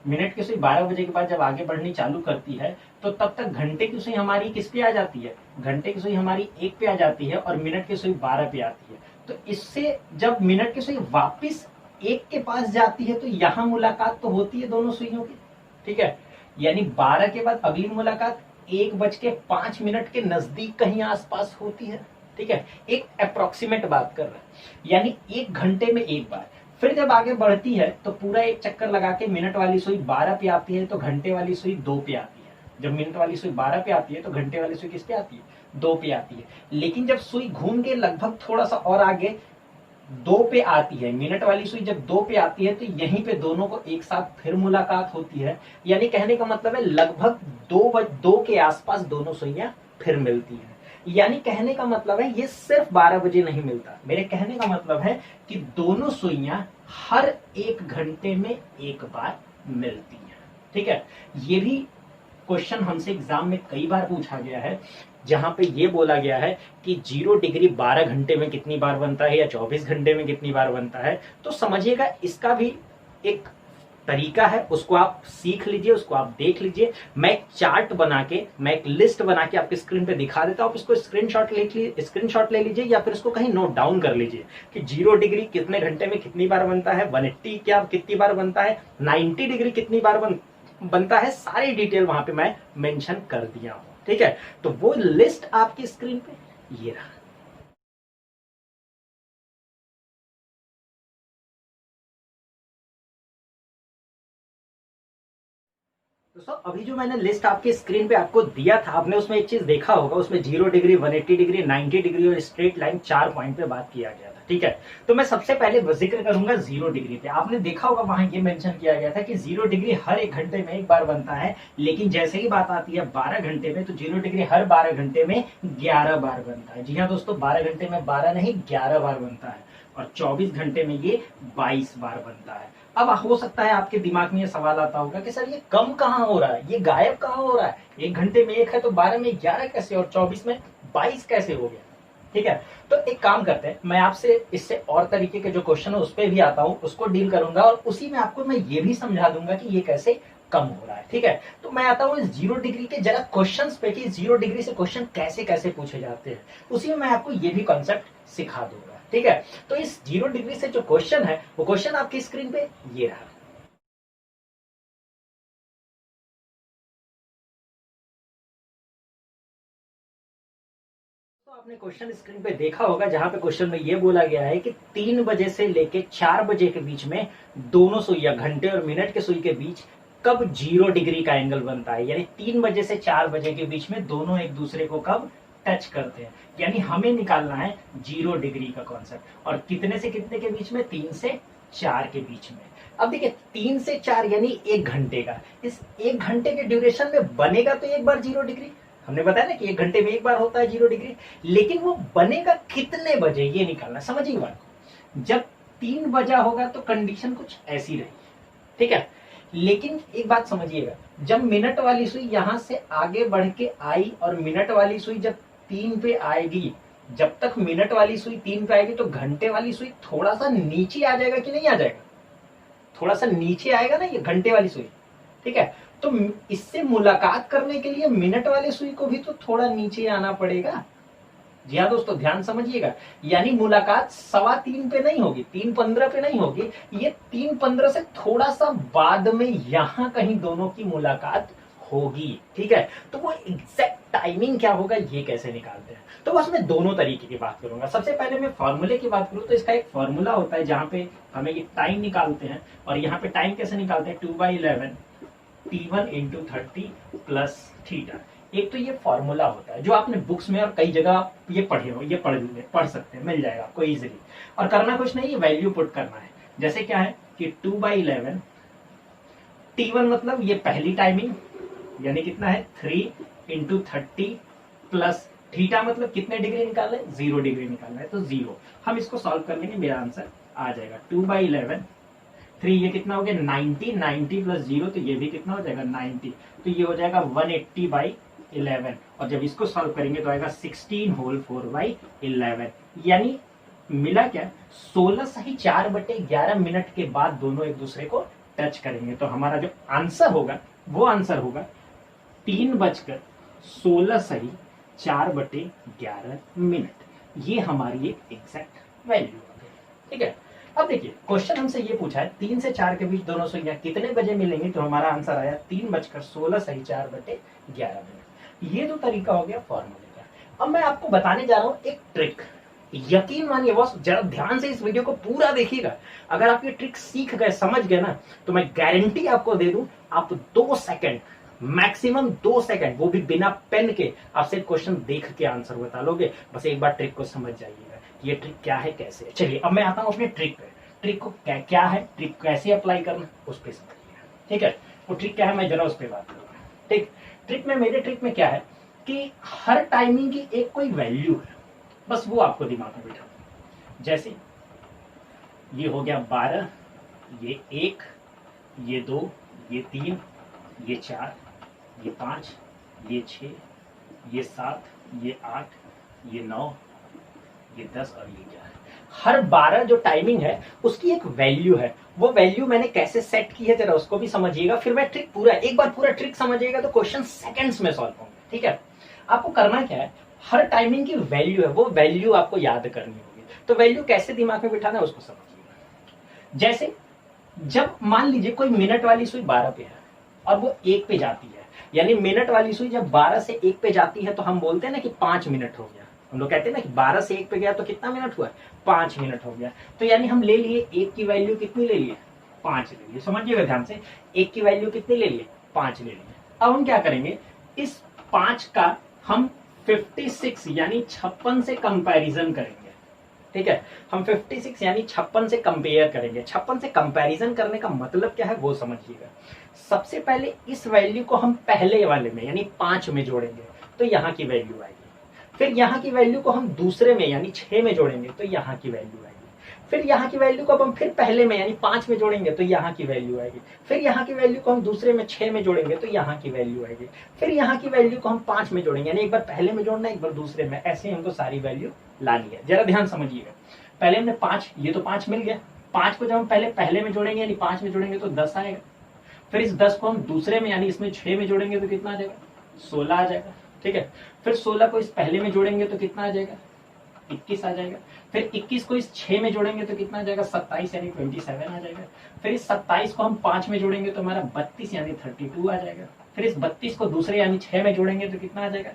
मिनट की सुई 12 बजे के बाद जब आगे बढ़नी चालू करती है, तो तब तक घंटे की सुई हमारी किस पे आ जाती है, घंटे की सुई हमारी 1 पे आ जाती है, और मिनट की सुई 12 पे आती है। तो इससे जब मिनट की सुई वापिस 1 के पास जाती है, तो यहां मुलाकात तो होती है दोनों सुइयों की। ठीक है, यानी 12 के बाद अगली मुलाकात 1:05 के नजदीक कहीं आसपास होती है। ठीक है, एक अप्रोक्सीमेट बात कर रहे हैं, यानी 1 घंटे में एक बार। फिर जब आगे बढ़ती है तो पूरा एक चक्कर लगा के मिनट वाली सुई 12 पे आती है, तो घंटे वाली सुई 2 पे आती है। जब मिनट वाली सुई 12 पे आती है तो घंटे वाली सुई किस पे आती है, 2 पे आती है। लेकिन जब सुई घूम के लगभग थोड़ा सा और आगे दो पे आती है, मिनट वाली सुई जब दो पे आती है तो यहीं पे दोनों को एक साथ फिर मुलाकात होती है। यानी कहने का मतलब है लगभग दो के आसपास दोनों सुइयां फिर मिलती हैं। यानी कहने का मतलब है ये सिर्फ 12 बजे नहीं मिलता। मेरे कहने का मतलब है कि दोनों सुइयां हर 1 घंटे में एक बार मिलती हैं। ठीक है, ये भी क्वेश्चन हमसे एग्जाम में कई बार पूछा गया है, जहां पे ये बोला गया है कि 0 डिग्री 12 घंटे में कितनी बार बनता है या 24 घंटे में कितनी बार बनता है। तो समझिएगा इसका भी एक तरीका है, उसको आप सीख लीजिए, उसको आप देख लीजिए। मैं एक चार्ट बना के, मैं एक लिस्ट बना के आपके स्क्रीन पे दिखा देता हूं। आप इसको स्क्रीनशॉट ले लीजिए या फिर इसको कहीं नोट डाउन कर लीजिए कि 0 डिग्री कितने घंटे में कितनी बार बनता है, 180 क्या कितनी बार बनता है, 90 डिग्री कितनी बार बनता है। सारी डिटेल वहां पे मैं मेंशन कर दिया हूं। ठीक है, तो वो लिस्ट आपकी स्क्रीन पे ये रहा। दोस्तों अभी जो मैंने लिस्ट आपकी स्क्रीन पे आपको दिया था, आपने उसमें एक चीज देखा होगा, उसमें 0 डिग्री 180 डिग्री 90 डिग्री और स्ट्रेट लाइन 4 पॉइंट पे बात किया गया था। ठीक है, तो मैं सबसे पहले जिक्र करूंगा 0 डिग्री पे। आपने देखा होगा वहां ये मेंशन किया गया था कि 0 डिग्री हर 1 घंटे में एक बार बनता है, लेकिन जैसे ही बात आती है 12 घंटे में तो 0 डिग्री हर 12 घंटे में 11 बार बनता है। जी हाँ दोस्तों, 12 घंटे में 12 नहीं 11 बार बनता है और 24 घंटे में ये 22 बार बनता है। अब हो सकता है आपके दिमाग में ये सवाल आता होगा कि सर ये कम कहाँ हो रहा है, ये गायब कहाँ हो रहा है, 1 घंटे में 1 है तो 12 में 11 कैसे और 24 में 22 कैसे हो गया। ठीक है, तो एक काम करते हैं, मैं आपसे इससे और तरीके के जो क्वेश्चन है उस पर भी आता हूं, उसको डील करूंगा और उसी में आपको मैं ये भी समझा दूंगा कि ये कैसे कम हो रहा है। ठीक है, तो मैं आता हूँ 0 डिग्री के जरा क्वेश्चन पे कि 0 डिग्री से क्वेश्चन कैसे कैसे पूछे जाते हैं, उसी में मैं आपको ये भी कॉन्सेप्ट सिखा दूंगा। ठीक है, तो इस 0 डिग्री से जो क्वेश्चन है वो क्वेश्चन आपकी स्क्रीन पे ये रहा। तो आपने क्वेश्चन स्क्रीन पे देखा होगा, जहां पे क्वेश्चन में ये बोला गया है कि 3 बजे से लेके 4 बजे के बीच में दोनों सुइयां, घंटे और मिनट के सुई के बीच कब 0 डिग्री का एंगल बनता है। यानी 3 बजे से 4 बजे के बीच में दोनों एक दूसरे को कब टच करते हैं। यानी हमें निकालना है 0 डिग्री का कॉन्सेप्ट, और कितने से कितने के बीच में, 3 से 4 के बीच में। अब देखिए 3 से 4 यानी 1 घंटे का, इस 1 घंटे के ड्यूरेशन में बनेगा तो एक बार 0 डिग्री। हमने बताया ना कि 1 घंटे में एक बार होता है 0 डिग्री, लेकिन वो बनेगा कितने बजे ये निकालना। समझिए बात को, जब 3 बजा होगा तो कंडीशन कुछ ऐसी रही। ठीक है, लेकिन एक बात समझिएगा, जब मिनट वाली सुई यहां से आगे बढ़ के आई और मिनट वाली सुई जब 3 पे आएगी, जब तक मिनट वाली सुई 3 पे आएगी तो घंटे वाली सुई थोड़ा सा नीचे आ जाएगा कि नहीं आ जाएगा, थोड़ा सा नीचे आएगा ना ये घंटे वाली सुई। ठीक है, तो इससे मुलाकात करने के लिए मिनट वाले सुई को भी तो थोड़ा नीचे आना पड़ेगा। जी हाँ दोस्तों, ध्यान समझिएगा, यानी मुलाकात 3:15 पे नहीं होगी, 3:15 पे नहीं होगी, ये 3:15 से थोड़ा सा बाद में यहां कहीं दोनों की मुलाकात होगी। ठीक है, तो वो एग्जैक्ट टाइमिंग क्या होगा ये कैसे निकालते हैं, तो बस मैं दोनों तरीके की बात करूंगा। सबसे पहले मैं फॉर्मूले की बात करूं तो इसका एक फॉर्मूला होता है जहां पे हमें ये टाइम निकालते हैं, और यहाँ पे टाइम कैसे निकालते हैं, 2/11 T1 इंटू 30 प्लस थीटा। एक तो ये फॉर्मूला होता है जो आपने बुक्स में और कई जगह ये पढ़े हो, ये पढ़ सकते हैं, मिल जाएगा आपको इजीली। और करना कुछ नहीं, ये वैल्यू पुट करना है। जैसे क्या है कि 2/11 T1 मतलब ये पहली टाइमिंग, यानी कितना है 3 इंटू 30 प्लस थीटा मतलब कितने डिग्री निकालना है, 0 डिग्री निकालना है, तो 0। हम इसको सॉल्व कर लेंगे, मेरा आंसर आ जाएगा 2/11 3, ये कितना हो गया 90, 90 प्लस 0 तो ये भी कितना हो जाएगा 90, तो ये हो जाएगा 180/11। और जब इसको सॉल्व करेंगे तो आएगा 16 होल 4/11। यानी मिला क्या, 16 सही 4/11 मिनट के बाद दोनों एक दूसरे को टच करेंगे। तो हमारा जो आंसर होगा वो आंसर होगा 3:16 सही 4/11 मिनट। ये हमारी एक एग्जैक्ट वैल्यू हो गई। ठीक है, अब देखिए क्वेश्चन हमसे ये पूछा है 3 से 4 के बीच दोनों सुइयां कितने बजे मिलेंगी, तो हमारा आंसर आया 3:16 सही 4/11 मिनट। ये तो तरीका हो गया फॉर्मूले का। अब मैं आपको बताने जा रहा हूं एक ट्रिक। यकीन मानिए बॉस, जरा ध्यान से इस वीडियो को पूरा देखिएगा। अगर आप ये ट्रिक सीख गए, समझ गए ना, तो मैं गारंटी आपको दे दूं, आप 2 सेकंड, मैक्सिमम 2 सेकंड, वो भी बिना पेन के, आपसे क्वेश्चन देख के आंसर बता लोगे। बस एक बार ट्रिक को समझ जाइएगा। ये ट्रिक क्या है, कैसे है। चलिए अब मैं आता हूँ अपने ट्रिक पे। ट्रिक को क्या है, ट्रिक कैसे अप्लाई करना, उस पर समझिएगा। ठीक है, वो ट्रिक क्या है मैं जरा उस पर बात करूँगा। ठीक, मेरे ट्रिक में क्या है कि हर टाइमिंग की एक कोई वैल्यू है, बस वो आपको दिमाग में बिठाना। जैसे ये हो गया 12, ये 1, ये 2, ये 3, ये 4, ये 5, ये 6, ये 7, ये 8, ये 9, ये 10 और ये 11। हर 12 जो टाइमिंग है उसकी एक वैल्यू है। वो वैल्यू मैंने कैसे सेट की है जरा उसको भी समझिएगा, फिर मैं ट्रिक पूरा एक बार पूरा ट्रिक समझिएगा तो क्वेश्चन सेकंड्स में सॉल्व होंगे। ठीक है, आपको करना क्या है, हर टाइमिंग की वैल्यू है, वो वैल्यू आपको याद करनी होगी। तो वैल्यू कैसे दिमाग में बिठाना है उसको समझिएगा। जैसे जब मान लीजिए कोई मिनट वाली सुई 12 पे है और वो 1 पे जाती है, यानी मिनट वाली सुई जब 12 से 1 पे जाती है तो हम बोलते हैं ना कि 5 मिनट हो गया। हम लोग कहते हैं ना कि 12 से 1 पे गया तो कितना मिनट हुआ, 5 मिनट हो गया। तो यानी हम ले लिए 1 की वैल्यू कितनी ले लिए, 5 ले लिए। समझिएगा ध्यान से, 1 की वैल्यू कितनी ले लिए, 5 ले लिए। अब हम क्या करेंगे, इस 5 का हम 56 यानी 56 से कंपैरिजन करेंगे। ठीक है, हम 56 यानी 56 से कंपेयर करेंगे। 56 से कंपैरिजन करने का मतलब क्या है वो समझिएगा। सबसे पहले इस वैल्यू को हम पहले वाले में यानी 5 में जोड़ेंगे तो यहाँ की वैल्यू आएगी। फिर यहाँ की वैल्यू को हम दूसरे में यानी 6 में जोड़ेंगे तो यहाँ की वैल्यू आएगी। फिर यहाँ की वैल्यू को अब हम फिर पहले में यानी 5 में जोड़ेंगे तो यहाँ की वैल्यू आएगी। फिर यहाँ की वैल्यू को हम दूसरे में 6 में जोड़ेंगे तो यहाँ की वैल्यू आएगी। फिर यहाँ की वैल्यू को हम 5 में जोड़ेंगे, यानी एक बार पहले में जोड़ना, एक बार दूसरे में, ऐसे हमको सारी वैल्यू लानी है। जरा ध्यान समझिएगा, पहले हमने 5, ये तो 5 मिल गया। 5 को जब हम पहले में जोड़ेंगे यानी 5 में जोड़ेंगे तो 10 आएगा। फिर इस 10 को हम दूसरे में यानी इसमें 6 में जोड़ेंगे तो कितना आ जाएगा, 16 आ जाएगा। ठीक है, फिर 16 को इस पहले में जोड़ेंगे तो कितना आ जाएगा, 21 आ जाएगा। फिर 21 को इस 6 में जोड़ेंगे तो कितना आ जाएगा, 27 यानी 27 आ जाएगा। फिर इस 27 को हम 5 में जोड़ेंगे तो हमारा 32 यानी 32 आ जाएगा। फिर इस 32 को दूसरे यानी 6 में जोड़ेंगे तो कितना आ जाएगा,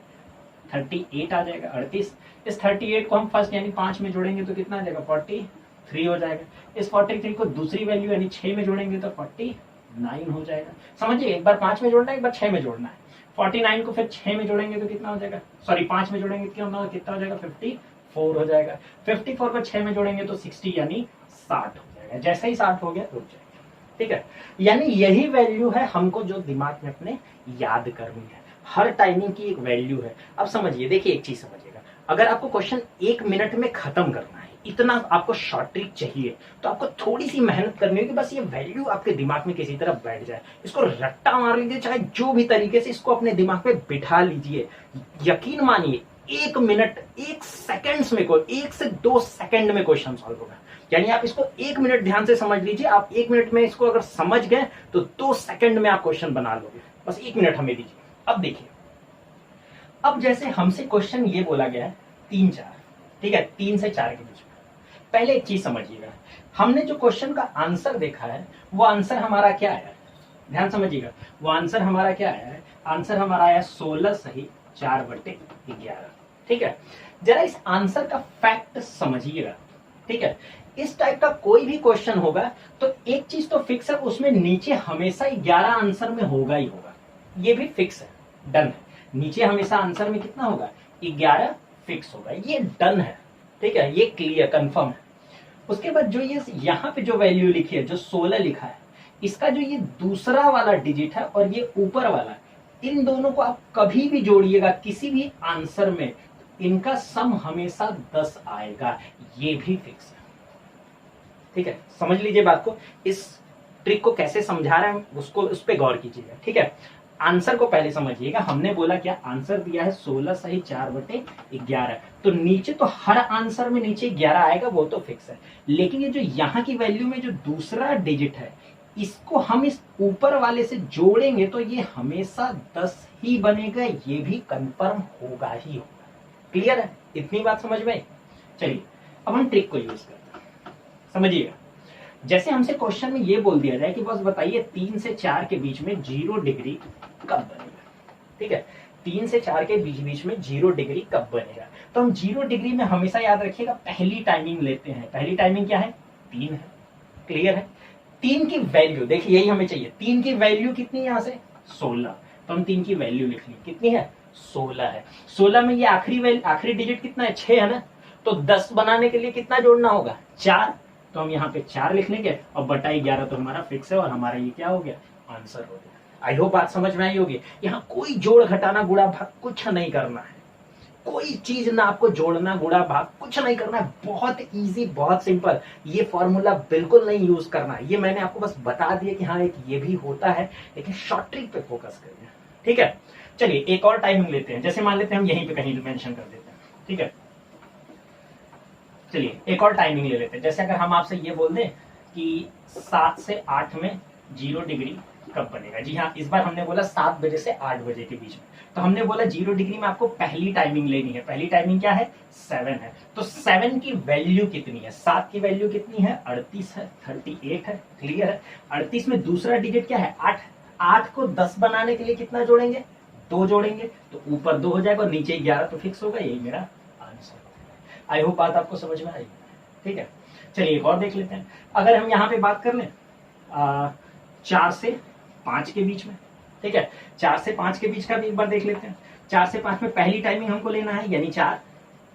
38 आ जाएगा, 38। इस 38 को हम फर्स्ट यानी 5 में जोड़ेंगे तो कितना आ जाएगा, 43 हो जाएगा। इस 43 को दूसरी वैल्यू यानी 6 में जोड़ेंगे तो 49 हो जाएगा। समझिए, एक बार 5 में जोड़ना है, एक बार 6 में जोड़ना है। 49 को फिर 6 में जोड़ेंगे तो कितना हो जाएगा, सॉरी 5 में जोड़ेंगे तो कितना हो जाएगा, 54 हो जाएगा। 54 को 6 में जोड़ेंगे तो 60 यानी 60 हो जाएगा। जैसे ही 60 हो गया रुक जाएगा। ठीक है, यानी यही वैल्यू है हमको जो दिमाग में अपने याद करनी है। हर टाइमिंग की एक वैल्यू है। अब समझिए, देखिए एक चीज समझिएगा, अगर आपको क्वेश्चन 1 मिनट में खत्म करना है, इतना आपको शॉर्ट ट्रिक चाहिए, तो आपको थोड़ी सी मेहनत करनी होगी, बस ये वैल्यू आपके दिमाग में किसी तरह बैठ जाए। इसको रट्टा मार लीजिए, चाहे जो भी तरीके से इसको अपने दिमाग में बिठा लीजिए। यकीन मानिए 1 मिनट 1 सेकंड्स में 1 से 2 सेकंड में क्वेश्चन सॉल्व होगा। यानी आप इसको 1 मिनट ध्यान से समझ लीजिए। आप 1 मिनट में इसको अगर समझ गए तो 2 सेकंड में आप क्वेश्चन बना लोगे। बस 1 मिनट हमें दीजिए। अब देखिए, अब जैसे हमसे क्वेश्चन ये बोला गया है 3 4, ठीक है, 3 से 4 के बीच में। पहले एक चीज समझिएगा, हमने जो क्वेश्चन का आंसर देखा है वो आंसर हमारा क्या है, ध्यान समझिएगा। वो आंसर हमारा क्या है, आंसर हमारा आया 16 सही 4/11। ठीक है, जरा इस आंसर का फैक्ट समझिएगा। ठीक है, इस टाइप का कोई भी क्वेश्चन होगा तो एक चीज तो फिक्स है, उसमें नीचे हमेशा 11 आंसर में होगा ही होगा। ये भी फिक्स है, डन है। नीचे हमेशा आंसर में कितना होगा, 11 फिक्स होगा, ये डन है। ठीक है, ये क्लियर कंफर्म है। उसके बाद जो ये यहाँ पे जो वैल्यू लिखी है, जो 16 लिखा है, इसका जो ये दूसरा वाला डिजिट है और ये ऊपर वाला, इन दोनों को आप कभी भी जोड़िएगा किसी भी आंसर में, इनका सम हमेशा 10 आएगा। ये भी फिक्स है। ठीक है, समझ लीजिए बात को। इस ट्रिक को कैसे समझा रहे हैं उसको, उस पर गौर कीजिएगा। ठीक है, आंसर को पहले समझिएगा। हमने बोला क्या, आंसर दिया है 16 सही 4/11, तो नीचे तो हर आंसर में नीचे 11 आएगा, वो तो फिक्स है। लेकिन ये जो यहाँ की वैल्यू में जो दूसरा डिजिट है, इसको हम इस ऊपर वाले से जोड़ेंगे तो ये हमेशा 10 ही बनेगा, ये भी कंफर्म होगा ही होगा। क्लियर है, इतनी बात समझ में। चलिए अब हम ट्रिक को यूज करते हैं, समझिएगा। जैसे हमसे क्वेश्चन में ये बोल दिया जाए कि बस बताइए 3 से 4 के बीच में 0 डिग्री कब बनेगा। ठीक है, 3 से 4 के बीच में 0 डिग्री कब बनेगा, तो हम 0 डिग्री में हमेशा याद रखिएगा पहली टाइमिंग लेते हैं। पहली टाइमिंग क्या है, 3 है। क्लियर है, 3 की वैल्यू देखिए, यही हमें चाहिए। 3 की वैल्यू कितनी है यहाँ से, 16, तो हम 3 की वैल्यू लिख लें, कितनी है, 16 है। 16 में ये आखिरी डिजिट कितना है, 6 है ना, तो 10 बनाने के लिए कितना जोड़ना होगा, 4। तो हम यहाँ पे 4 लिख लेंगे और बटा 11 तो हमारा फिक्स है और हमारा ये क्या हो गया, आंसर हो गया। आई होप बात समझ में आई होगी। यहाँ कोई जोड़ घटाना गुणा भाग कुछ नहीं करना है, कोई चीज ना आपको जोड़ना गुणा भाग कुछ नहीं करना है, बहुत इजी बहुत सिंपल। ये फॉर्मूला बिल्कुल नहीं यूज करना है, ये मैंने आपको बस बता दिया कि हाँ एक ये भी होता है, लेकिन शॉर्ट ट्रिक पे फोकस करिए, ठीक है। चलिए एक और टाइमिंग लेते हैं, जैसे मान लेते हैं हम यहीं पे कहीं मेंशन कर देते हैं, ठीक है। चलिए एक और टाइमिंग ले लेते हैं, जैसे अगर हम आपसे ये बोल दें कि 7 से 8 में 0 डिग्री कब बनेगा। जी हाँ, इस बार हमने बोला 7 बजे से 8 बजे के बीच में, तो हमने बोला 0 डिग्री में आपको पहली टाइमिंग लेनी है। पहली टाइमिंग क्या है, 7 है। तो 7 की वैल्यू कितनी है, 7 की वैल्यू कितनी है, 38 है, 38 है, क्लियर है। 38 में दूसरा डिजिट क्या है, 8। 8 को 10 बनाने के लिए कितना जोड़ेंगे, 2 जोड़ेंगे, तो ऊपर 2 हो जाएगा और नीचे 11 तो फिक्स होगा, यही मेरा आंसर। आई होप बात आपको समझ में आई, ठीक है। चलिए एक और देख लेते हैं। अगर हम यहाँ पे बात कर लें 4 से 5 के बीच में, ठीक है, 4 से 5 के बीच का भी एक बार देख लेते हैं। 4 से 5 में पहली टाइमिंग हमको लेना है, यानी 4,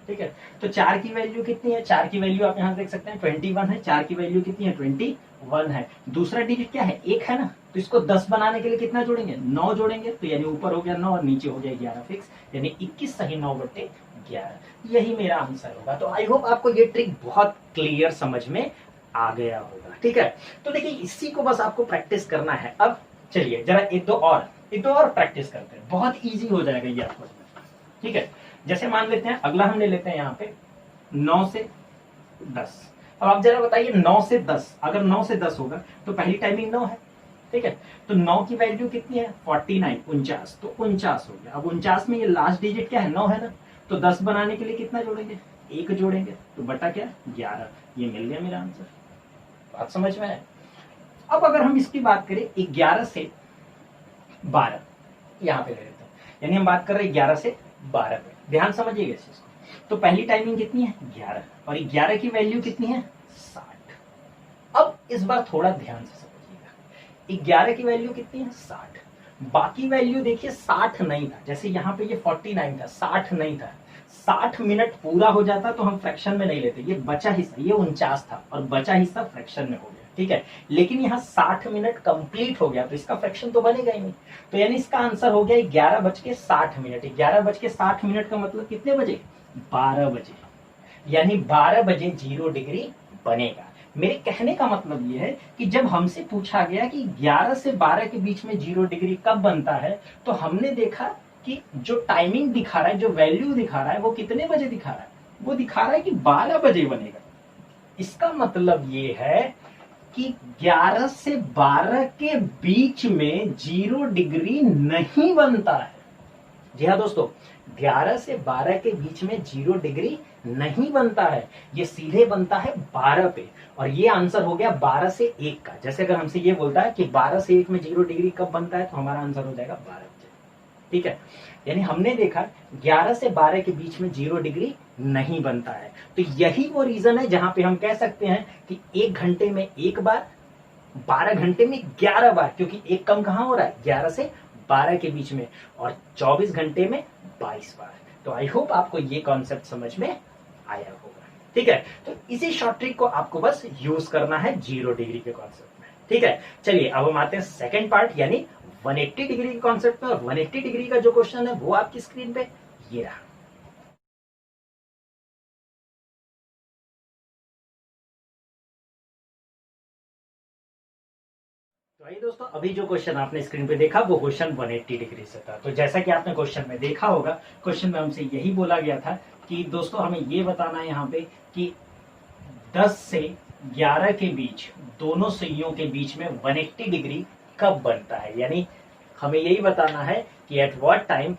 ठीक है। तो 4 की वैल्यू कितनी है, 4 की वैल्यू आप यहाँ देख सकते हैं 21 है। 4 की वैल्यू कितनी है, 21 है। दूसरा डिजिट क्या है, 1 है ना, तो इसको 10 बनाने के लिए कितना जोड़ेंगे, 9 जोड़ेंगे, तो यानी ऊपर हो गया 9 और नीचे हो गया 11 फिक्स, यानी 21 सही 9/11, यही मेरा आंसर होगा। तो आई होप आपको ये ट्रिक बहुत क्लियर समझ में आ गया होगा, ठीक है। तो देखिए इसी को बस आपको प्रैक्टिस करना है। अब चलिए जरा एक दो और प्रैक्टिस करते हैं, बहुत इजी हो जाएगा ये आपको, ठीक है। जैसे मान लेते हैं अगला हमने लेते हैं यहाँ पे 9 से 10। अब आप जरा बताइए 9 से 10, अगर 9 से 10 होगा तो पहली टाइमिंग 9 है, ठीक है। तो 9 की वैल्यू कितनी है, 49, 49, तो 49 हो गया। अब 49 में ये लास्ट डिजिट क्या है, 9 है ना, तो 10 बनाने के लिए कितना जोड़ेंगे, 1 जोड़ेंगे, तो बटा क्या, 11, ये मिल गया मेरा आंसर। बात समझ में है। अब अगर हम इसकी बात करें 11 से 12, यहाँ पे ले लेते हैं, यानी हम बात कर रहे हैं 11 से 12 पे, ध्यान समझिएगा इस चीज को। तो पहली टाइमिंग कितनी है, 11, और 11 की वैल्यू कितनी है, 60। अब इस बार थोड़ा ध्यान से समझिएगा, 11 की वैल्यू कितनी है, 60। बाकी वैल्यू देखिए 60 नहीं था, जैसे यहाँ पे ये 49 था, 60 नहीं था। 60 मिनट पूरा हो जाता तो हम फ्रैक्शन में नहीं लेते, ये बचा हिस्सा, ये 49 था और बचा हिस्सा फ्रैक्शन में हो गया, ठीक है। लेकिन यहाँ 60 मिनट कंप्लीट हो गया तो इसका फ्रैक्शन तो बनेगा ही नहीं, तो यानी इसका आंसर हो गया 11:60। 11:60 का मतलब कितने बजे, 12 बजे, यानी 12 बजे 0 डिग्री बनेगा। मेरे कहने का मतलब यह है कि जब हमसे पूछा गया कि 11 से 12 के बीच में 0 डिग्री कब बनता है, तो हमने देखा कि जो टाइमिंग दिखा रहा है, जो वैल्यू दिखा रहा है, वो कितने बजे दिखा रहा है, वो दिखा रहा है कि 12 बजे बनेगा। इसका मतलब ये है कि 11 से 12 के बीच में 0 डिग्री नहीं बनता है। जी हाँ दोस्तों, 11 से 12 के बीच में 0 डिग्री नहीं बनता है, ये सीधे बनता है 12 पे। और ये आंसर हो गया 12 से 1 का। जैसे अगर हमसे ये बोलता है कि 12 से 1 में 0 डिग्री कब बनता है, तो हमारा आंसर हो जाएगा 12 बजे, ठीक है। यानी हमने देखा 11 से 12 के बीच में 0 डिग्री नहीं बनता है। तो यही वो रीजन है जहां पे हम कह सकते हैं कि 1 घंटे में 1 बार, 12 घंटे में 11 बार, क्योंकि एक कम कहां हो रहा है, 11 से 12 के बीच में, और 24 घंटे में 22 बार। तो आई होप आपको ये कॉन्सेप्ट समझ में आया होगा, ठीक है। तो इसी शॉर्ट ट्रिक को आपको बस यूज करना है 0 डिग्री के कॉन्सेप्ट में, ठीक है। चलिए अब हम आते हैं सेकंड पार्ट, यानी 180 डिग्री के कॉन्सेप्ट पे। 180 डिग्री का जो क्वेश्चन है वो आपकी स्क्रीन पे ये रहा। तो आइए दोस्तों, अभी जो क्वेश्चन आपने स्क्रीन पे देखा वो क्वेश्चन 180 डिग्री से था। तो जैसा कि आपने क्वेश्चन में देखा होगा, क्वेश्चन में हमसे यही बोला गया था कि दोस्तों हमें ये बताना है यहाँ पे कि 10 से 11 के बीच दोनों सुइयों के बीच में 180 डिग्री कब बनता है। यानी हमें यही बताना है कि at what time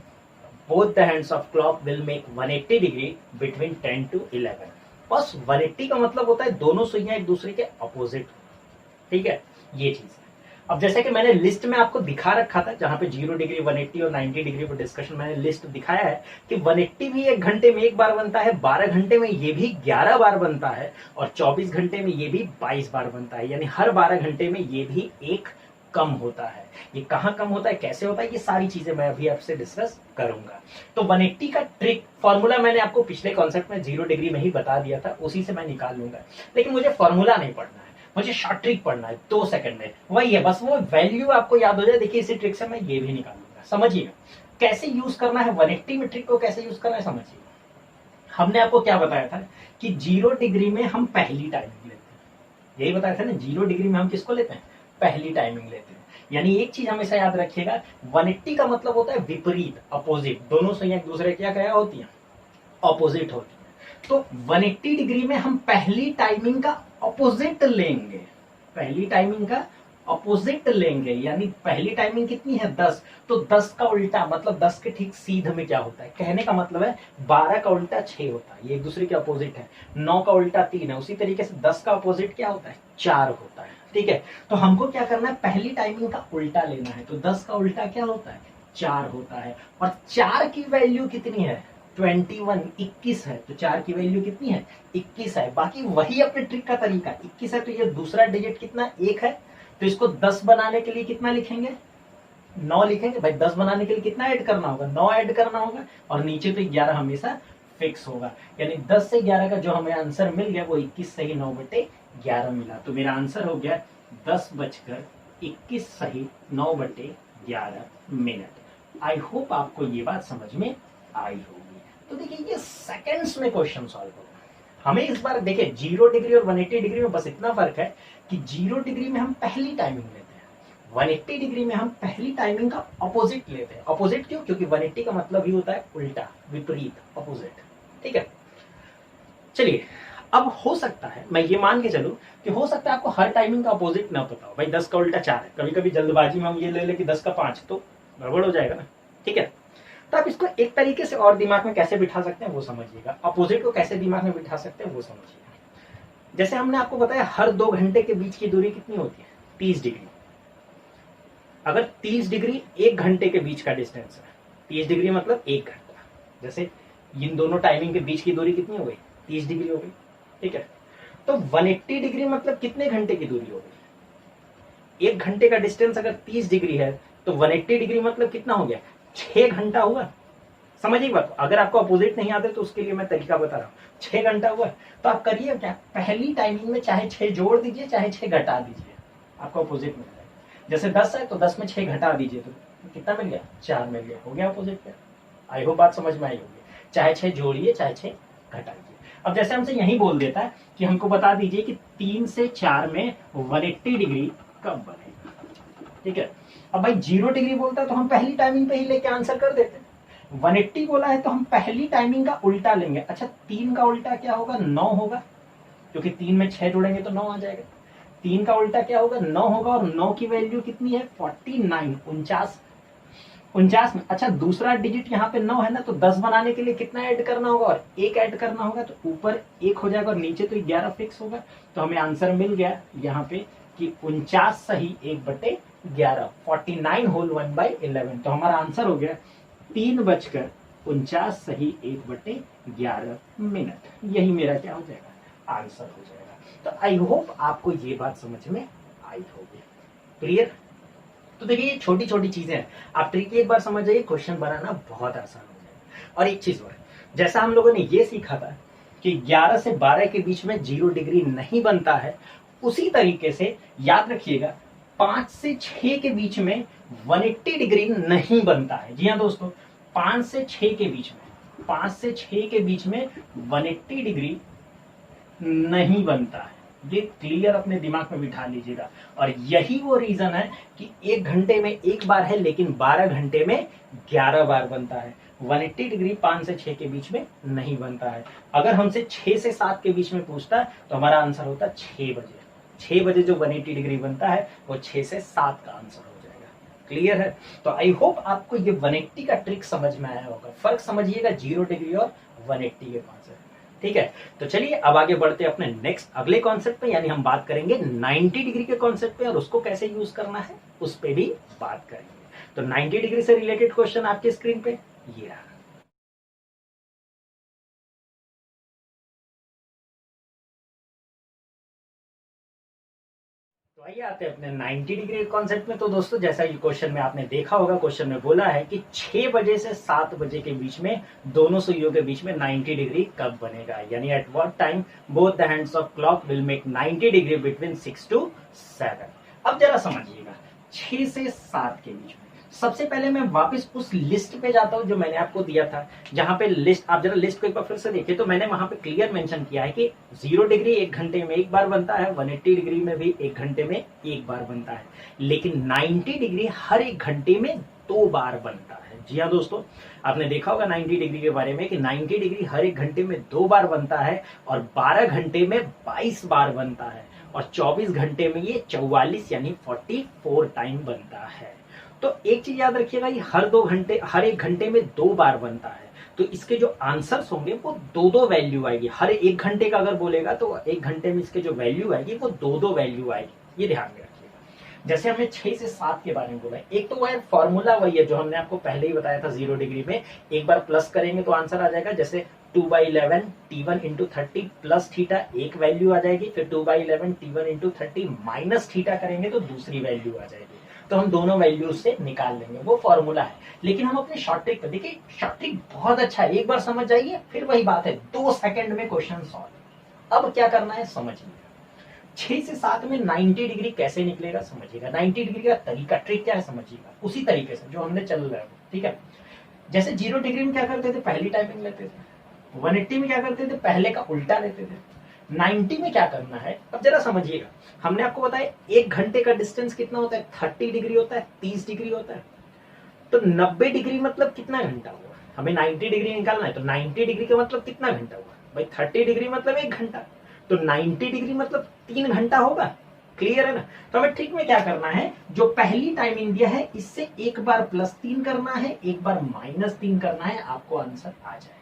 both the hands of clock will make 180 degree between 10 to 11। बस 180 का मतलब होता है दोनों सुइयां एक दूसरे के अपोजिट, ठीक है, ये चीज है। अब जैसे कि मैंने लिस्ट में आपको दिखा रखा था, जहां पे 0 डिग्री, 180 और 90 डिग्री पर डिस्कशन, मैंने लिस्ट दिखाया है कि 180 भी 1 घंटे में 1 बार बनता है, 12 घंटे में ये भी 11 बार बनता है, और 24 घंटे में ये भी 22 बार बनता है। यानी हर 12 घंटे में ये भी 1 कम होता है। ये कहाँ कम होता है, कैसे होता है, ये सारी चीजें मैं अभी आपसे डिस्कस करूंगा। तो 180 का ट्रिक फॉर्मूला मैंने आपको पिछले कॉन्सेप्ट में 0 डिग्री में ही बता दिया था, उसी से मैं निकाल लूंगा। लेकिन मुझे फॉर्मूला नहीं पढ़ना है, मुझे शॉर्ट ट्रिक पढ़ना है 2 सेकंड में, वही है बस, वो वैल्यू आपको याद हो जाए। देखिए इसी ट्रिक से मैं ये भी निकाल लूंगा। समझिए कैसे यूज करना है 180 में, ट्रिक को कैसे यूज करना है समझिए। हमने आपको क्या बताया था कि 0 डिग्री में हम पहली टाइमिंग लेते हैं, यही बताया था ना, 0 डिग्री में हम किसको लेते हैं, पहली टाइमिंग लेते हैं। यानी एक चीज हमेशा याद रखिएगा, 180 का मतलब होता है विपरीत, अपोजिट, दोनों से एक दूसरे क्या क्या होती है, ऑपोजिट होती है। तो 180 डिग्री में हम पहली टाइमिंग का ऑपोजिट लेंगे, पहली टाइमिंग का ऑपोजिट लेंगे। यानी पहली टाइमिंग कितनी है 10, तो 10 का उल्टा मतलब 10 के ठीक सीध में क्या होता है, कहने का मतलब है 12 का उल्टा 6 होता है, ये एक दूसरे के अपोजिट है। 9 का उल्टा 3 है, उसी तरीके से 10 का अपोजिट क्या होता है, 4 होता है। ठीक है, तो हमको क्या करना है, पहली टाइमिंग का उल्टा लेना है। तो 10 का उल्टा क्या होता है, 4 होता है। और 4 की वैल्यू कितनी है, 21, 21 है। तो 4 की वैल्यू कितनी है, 21 है। बाकी वही अपने ट्रिक का तरीका, 21 है तो ये दूसरा डिजिट कितना, 1 है, तो इसको 10 बनाने के लिए कितना लिखेंगे, 9 लिखेंगे। भाई 10 बनाने के लिए कितना ऐड करना होगा, 9 ऐड करना होगा, और नीचे तो 11 हमेशा फिक्स होगा। यानी 10 से 11 का जो हमें आंसर मिल गया वो 21 सही 9/11 मिला। तो मेरा आंसर हो गया 10:21 सही 9/11 आई होप आपको ये बात समझ में आई होगी। तो देखिए ये सेकंड्स में क्वेश्चन सॉल्व होगा। हमें इस बार देखिए 0 डिग्री और 180 डिग्री में बस इतना फर्क है कि 0 डिग्री में हम पहली टाइमिंग लेते हैं, 180 डिग्री में हम पहली टाइमिंग का ऑपोजिट लेते हैं। ऑपोजिट क्यों, क्योंकि 180 का मतलब ही होता है उल्टा, विपरीत, ऑपोजिट। ठीक है, चलिए अब हो सकता है, मैं ये मान के चलूं कि हो सकता है आपको हर टाइमिंग का अपोजिट ना पता हो। भाई 10 का उल्टा 4 है, कभी कभी जल्दबाजी में हम ये ले लें कि 10 का 5, तो गड़बड़ हो जाएगा ना। ठीक है, तो आप इसको एक तरीके से और दिमाग में कैसे बिठा सकते हैं वो समझिएगा, अपोजिट को कैसे दिमाग में बिठा सकते हैं वो समझिएगा। जैसे हमने आपको बताया हर 2 घंटे के बीच की दूरी कितनी होती है, 30 डिग्री। अगर 30 डिग्री 1 घंटे के बीच का डिस्टेंस है, 30 डिग्री मतलब 1 घंटा, जैसे इन दोनों टाइमिंग के बीच की दूरी कितनी हो गई, 30 डिग्री हो गई। ठीक है, तो 180 डिग्री मतलब कितने घंटे की दूरी हो गई, 1 घंटे का डिस्टेंस अगर 30 डिग्री है तो 180 डिग्री मतलब कितना हो गया, 6 घंटा हुआ। समझिए बात, अगर आपको अपोजिट नहीं आते तो उसके लिए मैं तरीका बता रहा हूँ। 6 घंटा हुआ तो आप करिए क्या, पहली टाइमिंग में चाहे 6 जोड़ दीजिए चाहे 6 घटा दीजिए, आपको अपोजिट मिल जाएगा। जैसे 10 है तो 10 में 6 घटा दीजिए तो कितना मिल गया, 4 मिल गया, हो गया अपोजिट पे। आई होप बात समझ में आई होगी। चाहे 6 जोड़िए चाहे 6 घटाइए। अब जैसे हमसे यही बोल देता है कि हमको बता दीजिए कि 3 से 4 में 180 डिग्री कब बनेगा। ठीक है, अब भाई 0 डिग्री बोलता है तो हम पहली टाइमिंग पे ही लेके आंसर कर देते हैं। 180 बोला है तो हम पहली टाइमिंग का उल्टा लेंगे। अच्छा 3 का उल्टा क्या होगा, 9 होगा, क्योंकि 3 में 6 जोड़ेंगे तो 9 आ जाएगा। 3 का उल्टा क्या होगा, 9 होगा, और 9 की वैल्यू कितनी है, 49, 49 में। अच्छा दूसरा डिजिट यहाँ पे 9 है ना, तो 10 बनाने के लिए कितना ऐड करना होगा, और 1 ऐड करना होगा, तो ऊपर 1 हो जाएगा और नीचे तो 11 फिक्स होगा। तो हमें आंसर मिल गया यहाँ पे कि 49 सही 1/11, 49 होल 1/11। तो हमारा आंसर हो गया 3:49 सही 1/11। यही मेरा क्या हो जाएगा, आंसर हो जाएगा। तो आई होप आपको ये बात समझ में आई होगी, क्लियर। तो देखिए ये छोटी छोटी चीजें हैं, आप ट्रिक एक बार समझ जाइए, क्वेश्चन बनाना बहुत आसान हो जाएगा। और एक चीज और, जैसा हम लोगों ने ये सीखा था कि 11 से 12 के बीच में 0 डिग्री नहीं बनता है, उसी तरीके से याद रखिएगा 5 से 6 के बीच में 180 डिग्री नहीं बनता है। जी हाँ दोस्तों, 5 से 6 के बीच में, 5 से 6 के बीच में 180 डिग्री नहीं बनता है। ये क्लियर अपने दिमाग में बिठा लीजिएगा। और यही वो रीजन है कि 1 घंटे में 1 बार है लेकिन 12 घंटे में 11 बार बनता है। 180 डिग्री 5 से 6 के बीच में नहीं बनता है। अगर हमसे 6 से 7 के बीच में पूछता है तो हमारा आंसर होता 6 बजे। 6 बजे जो 180 डिग्री बनता है वो 6 से 7 का आंसर हो जाएगा। क्लियर है। तो आई होप आपको ये 180 का ट्रिक समझ में आया होगा। फर्क समझिएगा 0 डिग्री और 180 के कॉन्सेप्ट। ठीक है, तो चलिए अब आगे बढ़ते हैं अपने नेक्स्ट अगले कॉन्सेप्ट पे, यानी हम बात करेंगे 90 डिग्री के कॉन्सेप्ट पे, और उसको कैसे यूज करना है उस पे भी बात करेंगे। तो 90 डिग्री से रिलेटेड क्वेश्चन आपके स्क्रीन पे ये रहा। तो आइए आते हैं अपने 90 डिग्री कॉन्सेप्ट में। तो दोस्तों जैसा कि क्वेश्चन में आपने देखा होगा, क्वेश्चन में बोला है कि 6 बजे से 7 बजे के बीच में दोनों सुइयों के बीच में 90 डिग्री कब बनेगा, यानी at what time both the hands of clock will make 90 degree between 6 to 7। अब जरा समझिएगा 6 से 7 के बीच में सबसे पहले मैं वापस उस लिस्ट पे जाता हूं जो मैंने आपको दिया था, जहां पे लिस्ट, आप जरा लिस्ट को एक बार फिर से देखिए तो मैंने वहां पे क्लियर मेंशन किया है कि 0 डिग्री 1 घंटे में एक बार बनता है, 180 डिग्री में भी 1 घंटे में एक बार बनता है, लेकिन 90 डिग्री हर 1 घंटे में 2 बार बनता है। जी हाँ दोस्तों, आपने देखा होगा 90 डिग्री के बारे में कि 90 डिग्री हर 1 घंटे में 2 बार बनता है और 12 घंटे में 22 बार बनता है और 24 घंटे में ये 44 यानी 44 टाइम बनता है। तो एक चीज याद रखिएगा, ये हर 1 घंटे में 2 बार बनता है, तो इसके जो आंसर्स होंगे वो 2-2 वैल्यू आएगी। हर 1 घंटे का अगर बोलेगा तो 1 घंटे में इसके जो वैल्यू आएगी वो 2-2 वैल्यू आएगी, ये ध्यान में रखिएगा। जैसे हमने 6 से 7 के बारे में बोला, एक तो वह फॉर्मूला वही है जो हमने आपको पहले ही बताया था 0 डिग्री में, एक बार प्लस करेंगे तो आंसर आ जाएगा, जैसे 2/11 T1 इंटू 30 प्लस थीटा एक वैल्यू आ जाएगी, फिर 2/11 T1 इंटू 30 माइनस थीटा करेंगे तो दूसरी वैल्यू आ जाएगी। तो हम दोनों वैल्यूज से निकाल लेंगे, वो फॉर्मूला है। लेकिन हम अपने शॉर्ट ट्रिक पर देखिए, शॉर्ट ट्रिक बहुत अच्छा है, एक बार समझ जाइए फिर वही बात है, 2 सेकंड में क्वेश्चन सॉल्व। अब क्या करना है समझिए, 6 से 7 में 90 डिग्री कैसे निकलेगा समझिएगा, 90 डिग्री का तरीका, ट्रिक क्या है समझिएगा, उसी तरीके से जो हमने चल रहा है। ठीक है, जैसे 0 डिग्री में क्या करते थे, पहली टाइमिंग लेते थे, 180 में क्या करते थे, पहले का उल्टा लेते थे, 90 में क्या करना है अब जरा समझिएगा। हमने आपको बताया 1 घंटे का डिस्टेंस कितना होता है, 30 डिग्री होता है, 30 डिग्री होता है, तो 90 डिग्री मतलब कितना घंटा हुआ, हमें 90 डिग्री निकालना है, तो 90 डिग्री का मतलब कितना घंटा हुआ भाई, 30 डिग्री मतलब 1 घंटा, तो 90 डिग्री मतलब 3 घंटा होगा। क्लियर है ना। तो हमें ट्रिक में क्या करना है, जो पहली टाइमिंग दिया है इससे एक बार +3 करना है, एक बार -3 करना है, आपको आंसर आ जाएगा।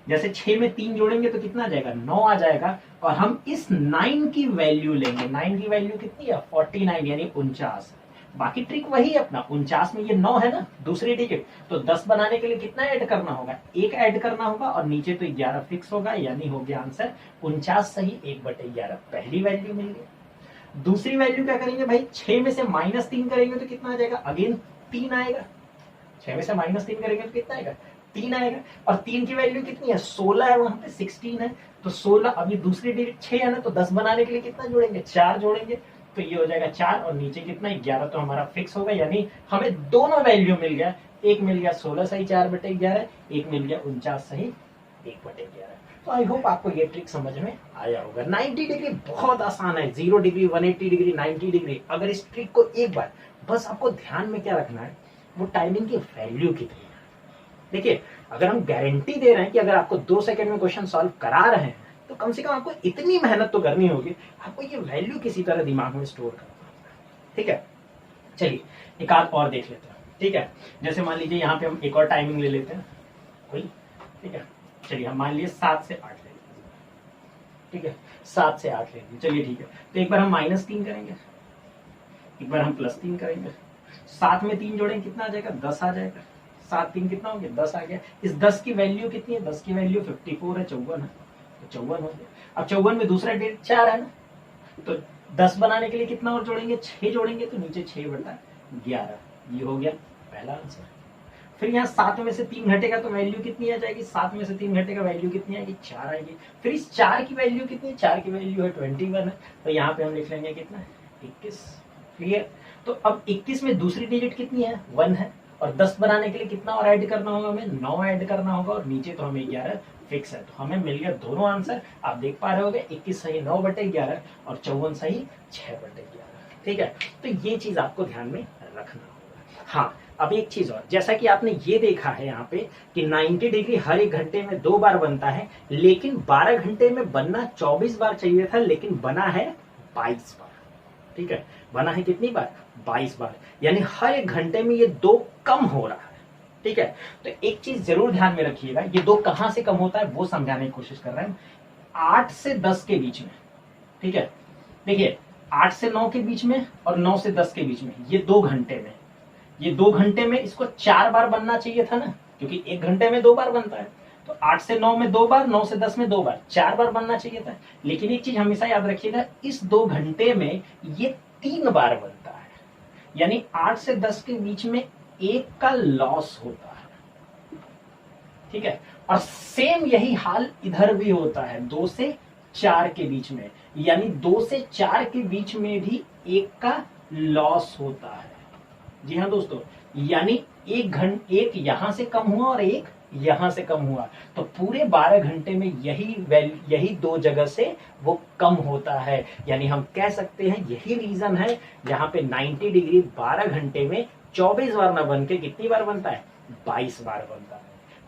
जैसे 6 में 3 जोड़ेंगे तो कितना आ जाएगा, 9 आ जाएगा, और हम इस 9 की वैल्यू लेंगे, 9 की वैल्यू कितनी है, 49 यानी 49। बाकी ट्रिक वही है अपना, 49 में ये 9 है ना दूसरी डिजिट, तो 10 बनाने के लिए कितना ऐड करना होगा, 1 ऐड करना होगा, और नीचे तो 11 फिक्स होगा, यानी हो गया आंसर 49 सही, 1/11 पहली वैल्यू मिल गई। दूसरी वैल्यू क्या करेंगे भाई, 6 में से -3 करेंगे तो कितना आ जाएगा, अगेन 3 आएगा, 6 में से -3 करेंगे तो कितना आएगा, 3 आएगा, और 3 की वैल्यू कितनी है, 16 है, वहां पे 16 है, तो 16, अब ये दूसरी डिजिट 6 है ना, तो 10 बनाने के लिए कितना जोड़ेंगे, 4 जोड़ेंगे, तो ये हो जाएगा 4, और नीचे कितना 11, तो हमारा फिक्स होगा, यानी हमें दोनों वैल्यू मिल गया, एक मिल गया 16 सही 4/11, एक मिल गया 49 सही 1/11। तो आई होप आपको ये ट्रिक समझ में आया होगा। 90 डिग्री बहुत आसान है, 0 डिग्री 180 डिग्री 90 डिग्री, अगर इस ट्रिक को एक बार, बस आपको ध्यान में क्या रखना है, वो टाइमिंग की वैल्यू कितनी है। देखिए, अगर हम गारंटी दे रहे हैं कि अगर आपको 2 सेकंड में क्वेश्चन सॉल्व करा रहे हैं, तो कम से कम आपको इतनी मेहनत तो करनी होगी, आपको ये वैल्यू किसी तरह दिमाग में स्टोर करना होगा। ठीक है, चलिए एक आध और देख लेते हैं। ठीक है, जैसे मान लीजिए यहाँ पे हम एक और टाइमिंग ले लेते हैं कोई। ठीक है, चलिए हम मान लीजिए 7 से 8 ले लेते हैं। ठीक है, 7 से 8 ले लीजिए, चलिए ठीक है, तो एक बार हम -3 करेंगे, एक बार हम +3 करेंगे, 7 में 3 जोड़ेंगे कितना आ जाएगा, 10 आ जाएगा, 7 3 कितना हो गया, 10 आ गया। इस 10 की वैल्यू कितनी है, 10 की वैल्यू 54 है, 54 है, तो 54 हो गया। अब 54 में दूसरा डेट 4 है ना, तो 10 बनाने के लिए कितना और जोड़ेंगे, 6 जोड़ेंगे, तो नीचे 6/11, ये हो गया पहला आंसर। फिर यहाँ 7 में से 3 घटेगा तो वैल्यू कितनी आ जाएगी, 7 में से 3 घटेगा वैल्यू कितनी आएगी, 4 आएगी। फिर इस 4 की वैल्यू कितनी है, 4 की वैल्यू है 21 है, तो यहाँ पे हम लिख लेंगे कितना, 21। क्लियर। तो अब 21 में दूसरी डिजिट कितनी है, 1 है, और 10 बनाने के लिए कितना और ऐड करना होगा, हमें 9 ऐड करना होगा, और नीचे तो हमें 11 फिक्स है, तो हमें मिल गया दोनों आंसर। आप देख पा रहे होगे 21 सही 9/11 और 54 सही 6/11। ठीक है, तो ये चीज आपको ध्यान में रखना होगा। हाँ, अब एक चीज और, जैसा कि आपने ये देखा है यहाँ पे कि 90 डिग्री हर 1 घंटे में 2 बार बनता है, लेकिन 12 घंटे में बनना 24 बार चाहिए था, लेकिन बना है 22 बार। ठीक है, बना है कितनी बार, 22 बार, यानी हर 1 घंटे में ये 2 कम हो रहा है। ठीक है, तो एक चीज जरूर ध्यान में रखिएगा, ये 2 कहां से कम होता है वो समझाने की कोशिश कर रहे हैं, 8 से 10 के बीच में। ठीक है, देखिए 8 से 9 के बीच में और 9 से 10 के बीच में, ये 2 घंटे में, ये 2 घंटे में इसको 4 बार बनना चाहिए था ना, क्योंकि 1 घंटे में 2 बार बनता है, तो 8 से 9 में 2 बार, 9 से 10 में 2 बार, 4 बार बनना चाहिए था। लेकिन एक चीज हमेशा याद रखिएगा, इस 2 घंटे में ये 3 बार बनता है, यानी 8 से 10 के बीच में 1 का लॉस होता है, ठीक है। और सेम यही हाल इधर भी होता है 2 से 4 के बीच में, यानी 2 से 4 के बीच में भी 1 का लॉस होता है। जी हाँ दोस्तों, यानी एक यहां से कम हुआ और एक यहां से कम हुआ, तो पूरे 12 घंटे में यही 2 जगह से वो कम होता है। यानी हम कह सकते हैं यही रीजन है यहाँ पे 90 डिग्री 12 घंटे में 24 बार ना बन के कितनी बार बनता है, 22 बार बनता है।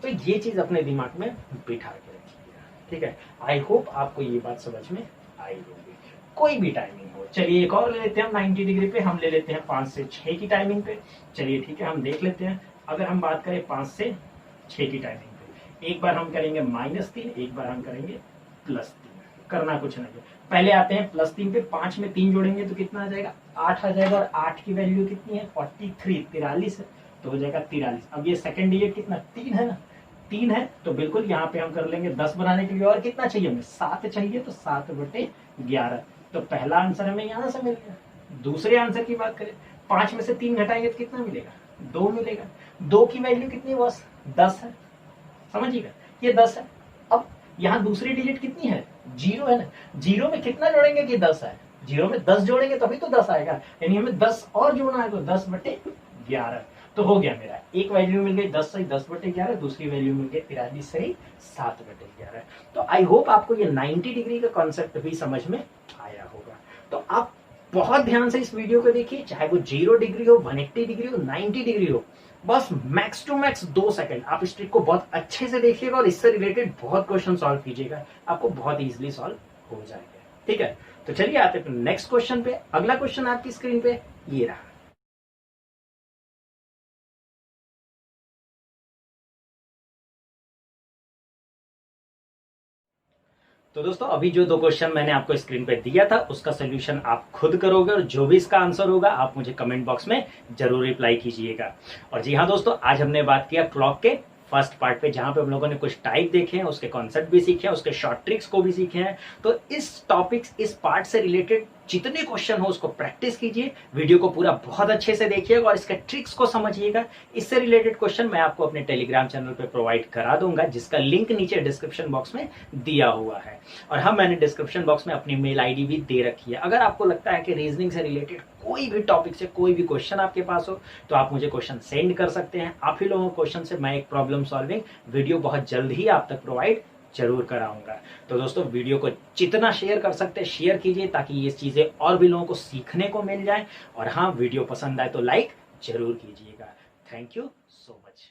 तो ये चीज अपने दिमाग में बिठा के रखिएगा, ठीक है। आई होप आपको ये बात समझ में आई होगी। कोई भी टाइमिंग हो, चलिए एक और ले लेते हैं हम 90 डिग्री पे, हम ले लेते हैं 5 से 6 की टाइमिंग पे। चलिए ठीक है, हम देख लेते हैं। अगर हम बात करें 5 से 6 की टाइमिंग पे, एक बार हम करेंगे -3, एक बार हम करेंगे +3। करना कुछ नहीं है, पहले आते हैं +3 पे। 5 में 3 जोड़ेंगे तो कितना आ जाएगा, 8 आ जाएगा। और 8 की वैल्यू कितनी है, 43 है, तो हो जाएगा 43। अब ये सेकंड डिजिट कितना, 3 है ना, 3 है, तो बिल्कुल यहाँ पे हम कर लेंगे 10 बनाने के लिए। और कितना चाहिए हमें, 7 चाहिए, तो 7/11। तो पहला आंसर हमें यहाँ से मिल गया। दूसरे आंसर की बात करें, 5 में से 3 घटाएंगे तो कितना मिलेगा, 2 मिलेगा। 2 की वैल्यू कितनी बस 10 है, समझिएगा, ये 10 है। अब यहाँ दूसरी डिजिट कितनी है, 0 है ना। 0 में कितना जोड़ेंगे कि 10 है, 0 में 10 जोड़ेंगे तभी तो 10 आएगा, यानी हमें 10 और जोड़ना है, तो 10/11। तो हो गया मेरा, एक वैल्यू मिल गई 10 सही 10/11, दूसरी वैल्यू मिल गई 43 सही 7/11। तो आई होप आपको ये 90 डिग्री का कॉन्सेप्ट भी समझ में आया होगा। तो आप बहुत ध्यान से इस वीडियो को देखिए, चाहे वो 0 डिग्री हो, 180 डिग्री हो, 90 डिग्री हो, बस मैक्स टू मैक्स 2 सेकंड आप इस ट्रिक को बहुत अच्छे से देखिएगा और इससे रिलेटेड बहुत क्वेश्चन सॉल्व कीजिएगा, आपको बहुत इजीली सॉल्व हो जाएगा, ठीक है। तो चलिए आते हैं नेक्स्ट क्वेश्चन पे। अगला क्वेश्चन आपकी स्क्रीन पे ये रहा। तो दोस्तों अभी जो 2 क्वेश्चन मैंने आपको स्क्रीन पे दिया था उसका सोल्यूशन आप खुद करोगे, और जो भी इसका आंसर होगा आप मुझे कमेंट बॉक्स में जरूर रिप्लाई कीजिएगा। और जी हाँ दोस्तों, आज हमने बात किया क्लॉक के फर्स्ट पार्ट पे, जहां पे हम लोगों ने कुछ टाइप देखे हैं, उसके कॉन्सेप्ट भी सीखे हैं, उसके शॉर्ट ट्रिक्स को भी सीखे हैं। तो इस टॉपिक्स, इस पार्ट से रिलेटेड जितने क्वेश्चन हो उसको प्रैक्टिस कीजिए, वीडियो को पूरा बहुत अच्छे से देखिएगा और इसके ट्रिक्स को समझिएगा। इससे रिलेटेड क्वेश्चन मैं आपको अपने टेलीग्राम चैनल पे प्रोवाइड करा दूंगा, जिसका लिंक नीचे डिस्क्रिप्शन बॉक्स में दिया हुआ है। और हाँ, मैंने डिस्क्रिप्शन बॉक्स में अपनी मेल आईडी भी दे रखी है। अगर आपको लगता है कि रीजनिंग से रिलेटेड कोई भी टॉपिक से कोई भी क्वेश्चन आपके पास हो तो आप मुझे क्वेश्चन सेंड कर सकते हैं। आप ही लोगों को क्वेश्चन से मैं एक प्रॉब्लम सॉल्विंग वीडियो बहुत जल्द ही आप तक प्रोवाइड जरूर कराऊंगा। तो दोस्तों वीडियो को जितना शेयर कर सकते हैं शेयर कीजिए, ताकि ये चीजें और भी लोगों को सीखने को मिल जाए। और हाँ, वीडियो पसंद आए तो लाइक जरूर कीजिएगा। Thank you so much.